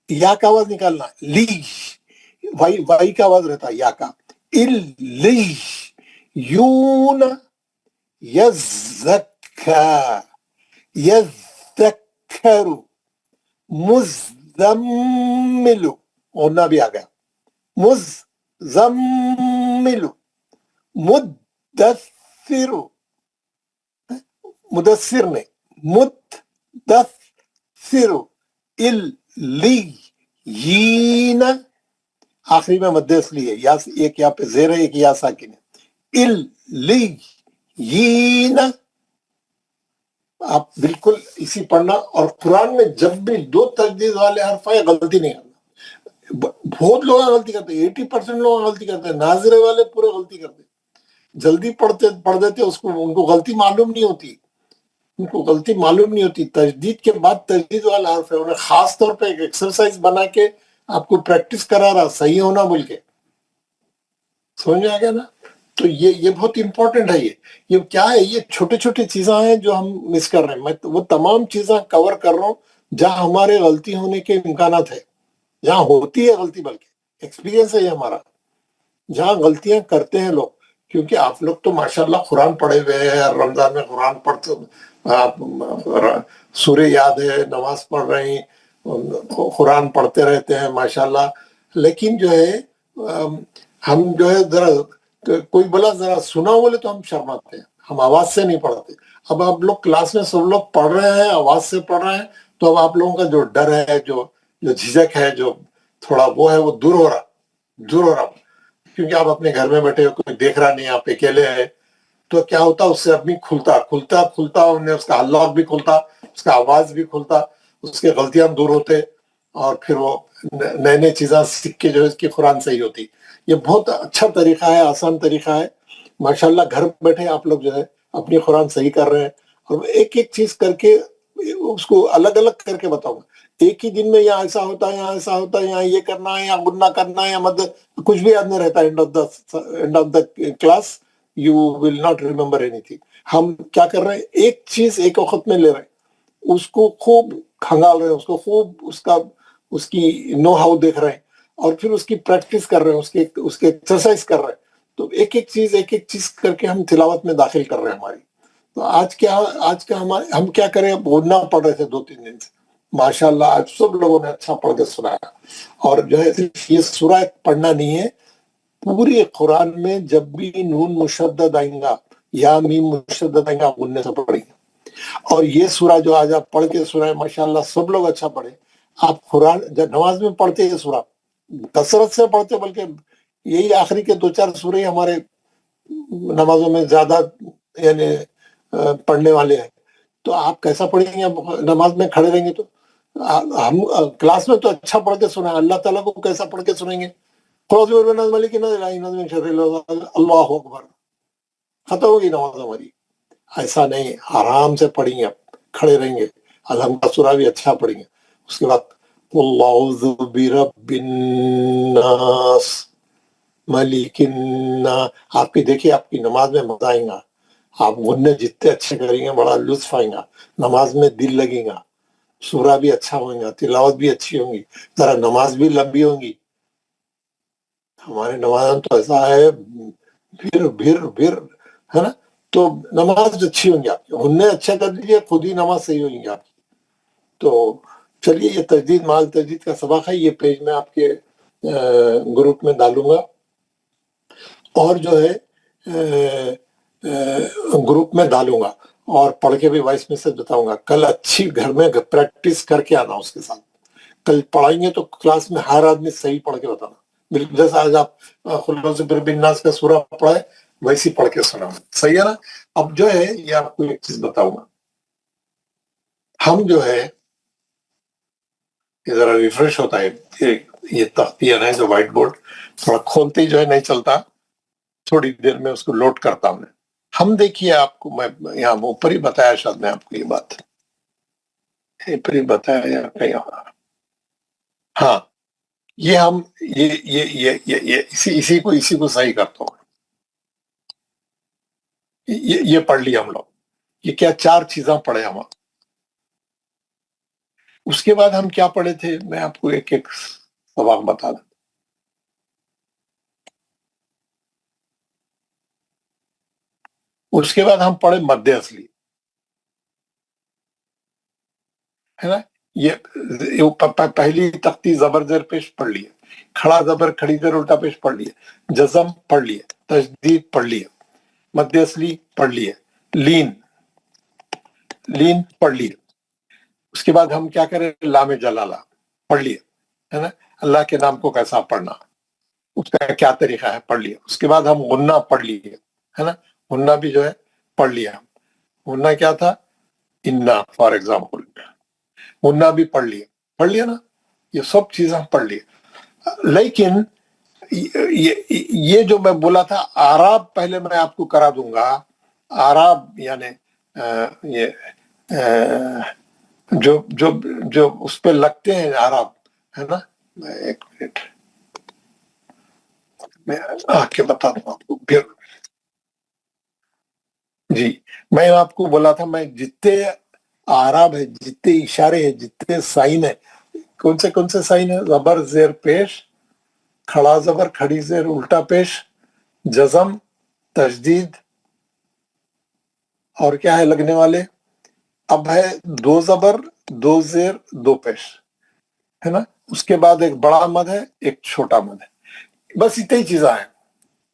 یا کا آواز نکالنا. لی. وائی کا آواز رہتا یا کا. ال لی یون. یزکا. یذکر. مزمل. ہونا بھی آ گیا. مزمل. مدثر. مدثر نے. مدثر. الیین. آخری میں مد اس لیے یا ایک یا پہ زیر ہے، ایک یا ساکن ہے. الیین. آپ بالکل اسی پڑھنا. اور قرآن میں جب بھی 2 تجدید والے حرف آئے غلطی نہیں کرنا. بہت لوگ غلطی کرتے ہیں، 80% لوگ غلطی کرتے ہیں. ناظرے والے پورے غلطی کرتے ہیں، جلدی پڑھ دیتے اس کو. ان کو غلطی معلوم نہیں ہوتی، تجدید کے بعد تجدید والا حرف ہے. انہیں خاص طور پہ ایک ایکسرسائز بنا کے آپ کو پریکٹس کرا رہا صحیح ہونا بول کے. سمجھ میں آ گیا نا؟ تو یہ بہت امپورٹنٹ ہے. یہ کیا ہے؟ یہ چھوٹے چھوٹے چیزیں ہیں جو ہم مس کر رہے ہیں. میں وہ تمام چیزیں کور کر رہا ہوں جہاں ہمارے غلطی ہونے کے امکانات ہے، جہاں ہوتی ہے غلطی، بلکہ ایکسپیرینس ہے یہ ہمارا. جہاں غلطیاں کرتے ہیں لوگ، کیونکہ آپ لوگ تو ماشاءاللہ قرآن پڑھے ہوئے ہیں، رمضان میں قرآن پڑھتے، سورہ یاد ہے، نماز پڑھ رہے ہیں، قرآن پڑھتے رہتے ہیں ماشاءاللہ. لیکن جو ہے ہم جو ہے ذرا کوئی بولا ذرا سنا بولے تو ہم شرماتے ہیں، ہم آواز سے نہیں پڑھتے. اب آپ لوگ کلاس میں سب لوگ پڑھ رہے ہیں، آواز سے پڑھ رہے ہیں، تو اب آپ لوگوں کا جو ڈر ہے، جو جھجک ہے، جو تھوڑا وہ ہے، وہ دور ہو رہا. کیونکہ آپ اپنے گھر میں بیٹھے ہو، کوئی دیکھ رہا نہیں، آپ اکیلے ہیں، تو کیا ہوتا اس سے آدمی کھلتا انہیں اس کا اللہ بھی کھلتا، اس کا آواز بھی کھلتا، اس کے غلطیاں دور ہوتے، اور پھر وہ نئے نئے چیزاں سیکھ کے جو ہے اس کی قرآن صحیح ہوتی. یہ بہت اچھا طریقہ ہے، آسان طریقہ ہے. ماشاءاللہ گھر بیٹھے آپ لوگ جو ہے اپنی قرآن صحیح کر رہے ہیں، اور ایک ایک چیز کر کے اس کو الگ الگ کر کے بتاؤں گا. ایک ہی دن میں یہاں ایسا ہوتا ہے، یہاں ایسا ہوتا ہے، یہاں یہ کرنا ہے، یہاں گننا کرنا ہے، یا مطلب کچھ بھی یاد نہیں رہتا. And of the class you will not remember any thing. ہم کیا کر رہے ہیں، ایک چیز ایک وقت میں لے رہے ہیں، اس کو خوب کھنگال رہے ہیں، اس کو خوب اس کی نو ہاؤ دیکھ رہے ہیں، اور پھر اس کی پریکٹس کر رہے ہیں، اس کے ایکسرسائز کر رہے ہیں. تو ایک ایک چیز کر کے ہم تلاوت میں داخل کر رہے ہیں ہماری. تو آج کا ہم کیا کریں، اب غنہ پڑھ رہے تھے 2-3 دن سے. ماشاءاللہ آج سب لوگوں نے اچھا پڑھ کے سنایا. اور جو ہے صرف یہ سورہ پڑھنا نہیں ہے، پوری قرآن میں جب بھی نون مشدد آئیں گا یا میم مشدد آئیں گا، آپ غننے سے پڑھیں گے. اور یہ سورہ جو آج آپ پڑھ کے سنائے، ماشاءاللہ سب لوگ اچھا پڑھے. آپ قرآن جب نماز میں پڑھتے یہ سورہ کثرت سے پڑھتے، بلکہ یہی آخری کے 2-4 سورے ہمارے نمازوں میں زیادہ یعنی پڑھنے والے ہیں. تو آپ کیسا پڑھیں گے، نماز میں کھڑے رہیں گے تو ہم کلاس میں تو اچھا پڑھ کے سنیں، اللہ تعالیٰ کو کیسا پڑھ کے سنیں گے. اللہ اکبر، ختم ہوگی نماز ہماری. ایسا نہیں، آرام سے پڑھیں گے، کھڑے رہیں گے، الحمد کا سورہ بھی اچھا پڑھیں گے. اس کے بعد قل اعوذ برب الناس ملک الناس. آپ کی دیکھیے آپ کی نماز میں مزہ آئیں گا. آپ غننے جتنے اچھے کریں گے بڑا لطف آئیں گا، نماز میں دل لگے گا، سورہ بھی اچھا ہوئے گا، تلاوت بھی اچھی ہوں گی، ذرا نماز بھی لمبی ہوں گی. ہمارے نماز تو ایسا ہے بھر ہے نا. تو نماز اچھی ہوں گی آپ کی، غننے اچھا کر دیجیے، خود ہی نماز صحیح ہوگی آپ کی. تو چلیے، یہ تجدید مال تجدید کا سبق ہے. یہ پیج میں آپ کے گروپ میں ڈالوں گا، اور جو ہے گروپ میں ڈالوں گا، اور پڑھ کے بھی وائس میسج بتاؤں گا. کل اچھی گھر میں پریکٹس کر کے آنا اس کے ساتھ. کل پڑھائیں گے تو کلاس میں ہر آدمی صحیح پڑھ کے بتانا، بالکل جیسا آج آپ قل اعوذ برب الناس کا سورہ پڑھائے ویسی پڑھ کے سنا. صحیح ہے نا. اب جو ہے یہ آپ کو ایک چیز بتاؤں گا. ہم جو ہے یہ ذرا ریفریش ہوتا ہے، یہ تختی ہے نا جو وائٹ بورڈ، تھوڑا کھولتے ہی جو ہے نہیں چلتا، تھوڑی دیر میں اس کو لوڈ کرتا ہوں. ہم دیکھیے، آپ کو میں یہاں اوپر ہی بتایا، شاید میں آپ کو یہ بات اوپر ہی بتایا یا کہیں اور. ہاں، یہ ہم یہ اسی کو صحیح کرتا ہوں. یہ پڑھ لیا ہم لوگ. یہ کیا 4 چیزاں پڑھے ہم. اس کے بعد ہم کیا پڑھے تھے، میں آپ کو ایک ایک سبق بتا دوں. اس کے بعد ہم پڑھے مد اصلی، ہے نا. یہ پہلی تختی زبر زیر پیش پڑھ لیے، کھڑا زبر کھڑی زیر الٹا پیش پڑھ لیے، جزم پڑھ لیے، تشدید پڑھ لیے، مد اصلی پڑھ لیے، لین پڑھ لیے. اس کے بعد ہم کیا کریں، لام جلالہ پڑھ لیے، ہے نا. اللہ کے نام کو کیسا پڑھنا، اس کا کیا طریقہ ہے، پڑھ لیا. اس کے بعد ہم غنہ پڑھ لیے، ہے نا. غنہ بھی جو ہے پڑھ لیا. غنہ کیا تھا، انا فار ایگزامپل، غنہ بھی پڑھ لیا نا. یہ سب چیزیں ہم پڑھ لیے. لیکن یہ جو میں بولا تھا آراب، پہلے میں آپ کو کرا دوں گا. آراب یعنی یہ جو اس پہ لگتے ہیں آراب، ہے نا. میں ایک منٹ میں آ کے بتا دوں آپ کو پھر. جی، میں آپ کو بولا تھا، میں جتنے آراب ہے، جتنے اشارے ہیں، جتنے سائن ہیں، کون سے سائن ہیں، زبر زیر پیش، کھڑا زبر کھڑی زیر الٹا پیش، جزم، تشدید، اور کیا ہے لگنے والے. اب ہے 2 زبر 2 زیر 2 پیش، ہے نا. اس کے بعد ایک بڑا مد ہے، ایک چھوٹا مد ہے. بس اتنی چیزیں ہیں،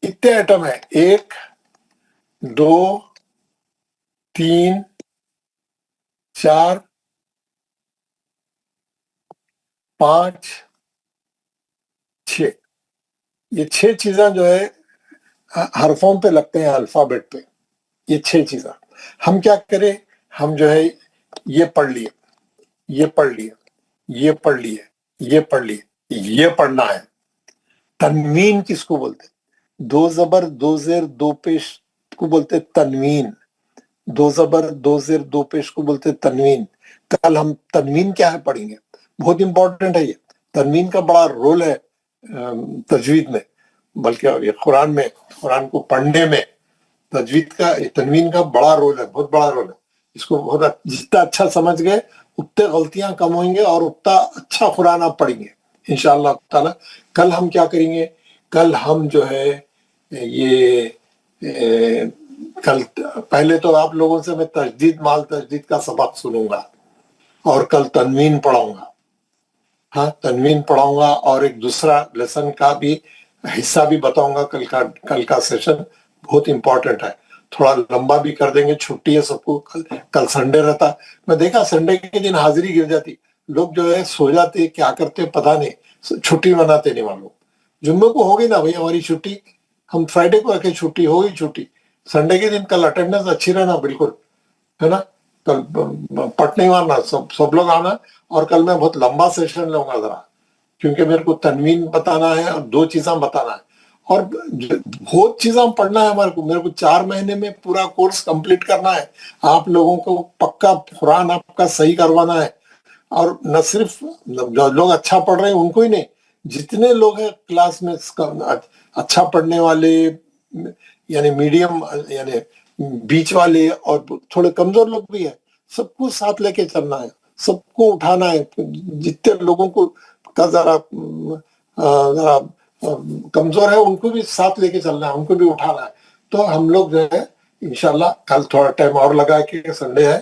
اتنے ایٹم ہیں. 1 2 3 4 5 6. یہ 6 چیزیں جو ہے حرفوں پہ لگتے ہیں الفابیٹ پہ، یہ 6 چیزیں ہم کیا کریں، ہم جو ہے یہ پڑھ لیے، یہ پڑھ لیے، یہ پڑھ لیے، یہ پڑھ لیے، یہ پڑھنا ہے۔ تنوین کس کو بولتے؟ 2 زبر 2 زیر 2 پیش کو بولتے تنوین، 2 زبر 2 زیر 2 پیش کو بولتے تنوین۔ کل ہم تنوین کیا ہے پڑھیں گے، بہت امپورٹنٹ ہے یہ۔ تنوین کا بڑا رول ہے تجوید میں، بلکہ یہ قرآن میں، قرآن کو پڑھنے میں تجوید کا تنوین کا بڑا رول ہے، بہت بڑا رول ہے۔ اس کو بہت جتنا اچھا سمجھ گئے اتنے غلطیاں کم ہوئیں گے اور اتنا اچھا قرآن آپ پڑھیں گے انشاءاللہ تعالی۔ کل ہم کیا کریں گے، کل ہم جو ہے یہ کل پہلے تو آپ لوگوں سے میں تجدید مال تجدید کا سبق سنوں گا اور کل تنوین پڑھاؤں گا، ہاں تنوین پڑھاؤں گا، اور ایک دوسرا لیسن کا بھی حصہ بھی بتاؤں گا۔ کل کا سیشن بہت امپورٹنٹ ہے، تھوڑا لمبا بھی کر دیں گے، چھٹی ہے سب کو، کل سنڈے رہتا۔ میں دیکھا سنڈے کے دن حاضری گر جاتی، لوگ جو ہے سو جاتے، کیا کرتے پتہ نہیں، چھٹی مناتے نہیں معلوم۔ جمعے کو ہوگی نا بھائی ہماری چھٹی، ہم فرائیڈے کو رکھے چھٹی، ہوگی چھٹی، سنڈے کے دن کل اٹینڈنس اچھی رہنا بالکل، ہے نا، کل پٹ نہیں مارنا، سب لوگ آنا۔ اور کل میں بہت لمبا سیشن لوں گا ذرا، کیونکہ میرے کو تنوین بتانا ہے اور 2 چیزیں بتانا ہے، اور بہت چیزیں پڑھنا ہے ہمارے کو۔ میرے کو 4 مہینے میں پورا کورس کمپلیٹ کرنا ہے، آپ لوگوں کو پکا قرآن آپ کا صحیح کروانا ہے۔ اور نہ صرف جو لوگ اچھا پڑھ رہے ہیں ان کو ہی نہیں، جتنے لوگ ہیں کلاس میں اچھا پڑھنے والے، یعنی میڈیم، یعنی بیچ والے، اور تھوڑے کمزور لوگ بھی ہیں، سب کو ساتھ لے کے چلنا ہے، سب کو اٹھانا ہے۔ جتنے لوگوں کو کا ذرا کمزور ہے ان کو بھی ساتھ لے کے چلنا ہے، ان کو بھی اٹھانا ہے۔ تو ہم لوگ جو ہے انشاءاللہ کل تھوڑا ٹائم اور لگا کے، سنڈے ہے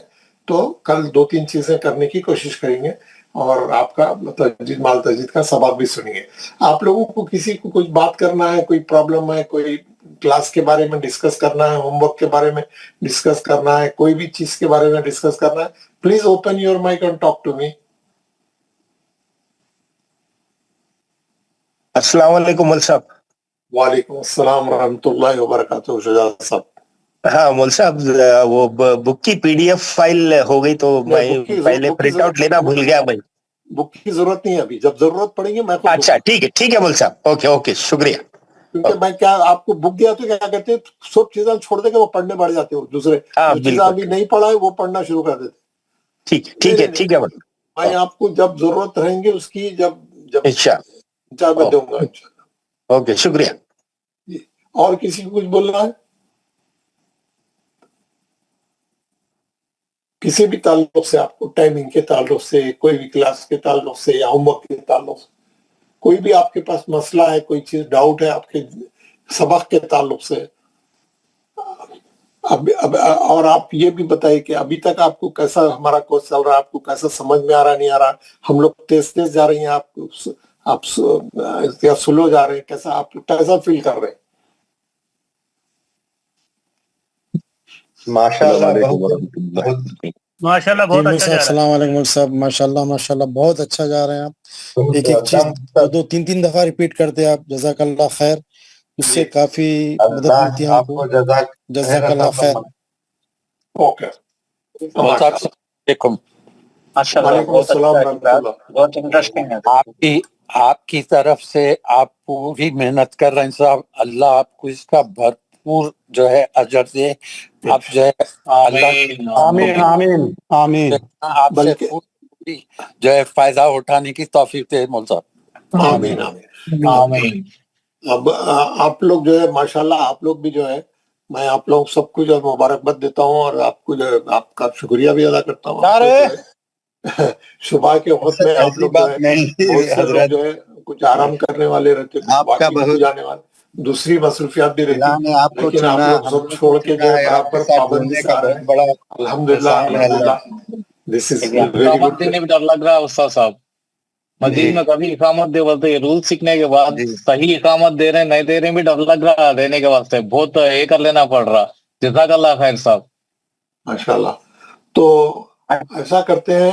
تو کل 2-3 چیزیں کرنے کی کوشش کریں گے، اور آپ کا تجدید مال تجدید کا سبق بھی سنیں گے۔ آپ لوگوں کو کسی کو کچھ بات کرنا ہے، کوئی پرابلم ہے، کوئی کلاس کے بارے میں ڈسکس کرنا ہے، ہوم ورک کے بارے میں ڈسکس کرنا ہے، کوئی بھی چیز کے بارے میں ڈسکس کرنا ہے، please open your mic and talk to me. السلام علیکم مول صاحب۔ وعلیکم السلام ورحمۃ اللہ وبرکاتہ شجاعت صاحب۔ ہاں مول صاحب، وہ بک کی PDF فائل ہو گئی تو میں پہلے پرنٹ آؤٹ لینا بھول گیا بھائی۔ بک کی ضرورت نہیں ہے ابھی، جب ضرورت پڑیں گے میں خود۔ اچھا ٹھیک ہے مول صاحب، اوکے شکریہ۔ کیونکہ میں کیا آپ کو بک دیا تو کیا کرتے سب چیزیں چھوڑ دے کے وہ پڑھنے بیٹھ جاتے ہو، دوسرے جو چیزیں ابھی نہیں پڑھا ہے وہ پڑھنا شروع کر دیتے۔ ٹھیک ہے میں آپ کو جب ضرورت رہیں گے اس کی، جب انشاءاللہ میں دوں گا۔ اوکے شکریہ۔ اور کسی کو کچھ بولنا ہے؟ کسی بھی تعلق سے، آپ کو ٹائمنگ کے تعلق سے، کوئی بھی کلاس کے تعلق سے، یا ہوم ورک کے تعلق سے، کوئی بھی آپ کے پاس مسئلہ ہے، کوئی چیز ڈاؤٹ ہے آپ کے سبق کے تعلق سے، اور آپ یہ بھی بتائیے کہ ابھی تک آپ کو کیسا ہمارا کورس چل رہا ہے، آپ کو کیسا سمجھ میں آ رہا نہیں آ رہا، ہم لوگ تیز جا رہے ہیں، آپ سلو جا رہے ہیں، کیسا آپ کیسا فیل کر رہے ہیں؟ ماشاءاللہ بہت اچھا۔ السلام علیکم صاحب، ماشاءاللہ بہت اچھا جا رہے ہیں آپ، ایک چیز 2-3 دفعہ ریپیٹ کرتے آپ، جزاک اللہ خیر، اس سے کافی مدد ملتی ہے آپ کو، جزاک اللہ خیر۔ اوکے، وعلیکم السلام ورحمۃ اللہ۔ بہت انٹرسٹنگ ہے آپ کی طرف سے، آپ پوری محنت کر رہے ہیں صاحب، اللہ آپ کو اس کا بھرپور جو ہے اجر دے۔ آپ جو ہے اللہ آمین آپ سے پوری جو ہے فائدہ اٹھانے کی توفیق دے مول صاحب۔ آمین۔ اب آپ لوگ جو ہے ماشاءاللہ، آپ لوگ بھی جو ہے، میں آپ لوگ سب کو جو ہے مبارکباد دیتا ہوں، اور آپ کو جو ہے آپ کا شکریہ بھی ادا کرتا ہوں۔ صبح کے وقت میں آپ لوگ جو ہے بہت سے لوگ جو ہے کچھ آرام کرنے والے رہتے، باقی جانے والے دوسری مصروفیات بھی رہتی، لیکن آپ لوگ سب چھوڑ کے جو ہے برابر پابندی سے آ رہے ہیں۔ الحمدللہ، دس از ویری گڈ۔ دینے میں ڈر لگ رہا ہے استاد صاحب، مسجد میں کبھی اقامت دے بولتے، رول سیکھنے کے بعد صحیح اقامت دے رہے نہیں دے رہے بھی ڈر لگ رہا ہے دینے کے واسطے، بہت یہ کر لینا پڑ رہا۔ جزاک اللہ خیر صاحب۔ ماشاءاللہ۔ تو ایسا کرتے ہیں،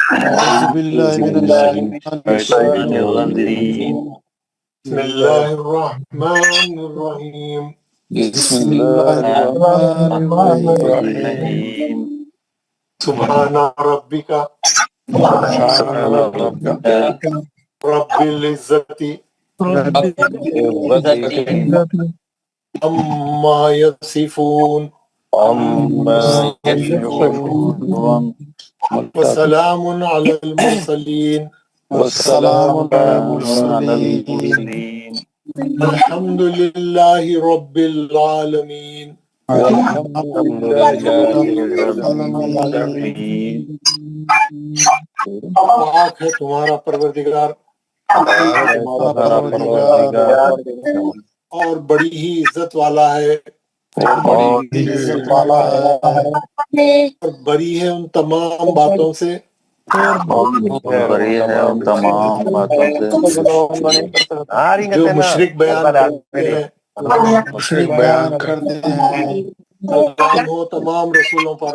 أعوذ بالله من الشيطان الرجيم بسم الله الرحمن الرحيم. بسم الله الرحمن الرحيم سبحان ربك رب العزة عما يصفون وسلام على المرسلين الحمد لله رب العالمين. پاک ہے تمہارا پروردگار اور بڑی ہی عزت والا ہے اور بری ہے ان تمام باتوں سے جو مشرک بیان کرتے ہیں سلام ہو تمام رسولوں پر،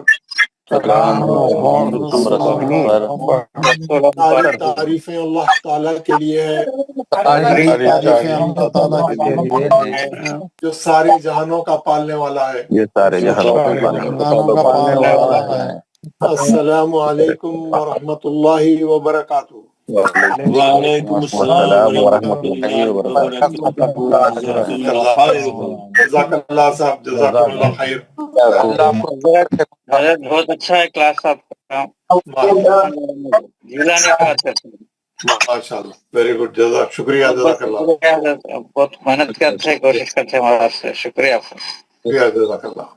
ساری تعریفیں اللہ تعالیٰ کے لیے ہے جو سارے جہانوں کا پالنے والا ہے۔ السلام علیکم ورحمۃ اللہ وبرکاتہ۔ وعلیکم السلام ورحمۃ اللہ وبرکاتہ۔ جزاک اللہ صاحب، جزاک اللہ خیر۔ بہت اچھا ہے کلاس آپ کا، ماشاء اللہ، ویری گڈ، جزاک، شکریہ، جزاک اللہ، بہت محنت کرتے ہیں، کوشش کرتے ہیں ہمارا سے، شکریہ آپ کا، شکریہ، جزاک اللہ۔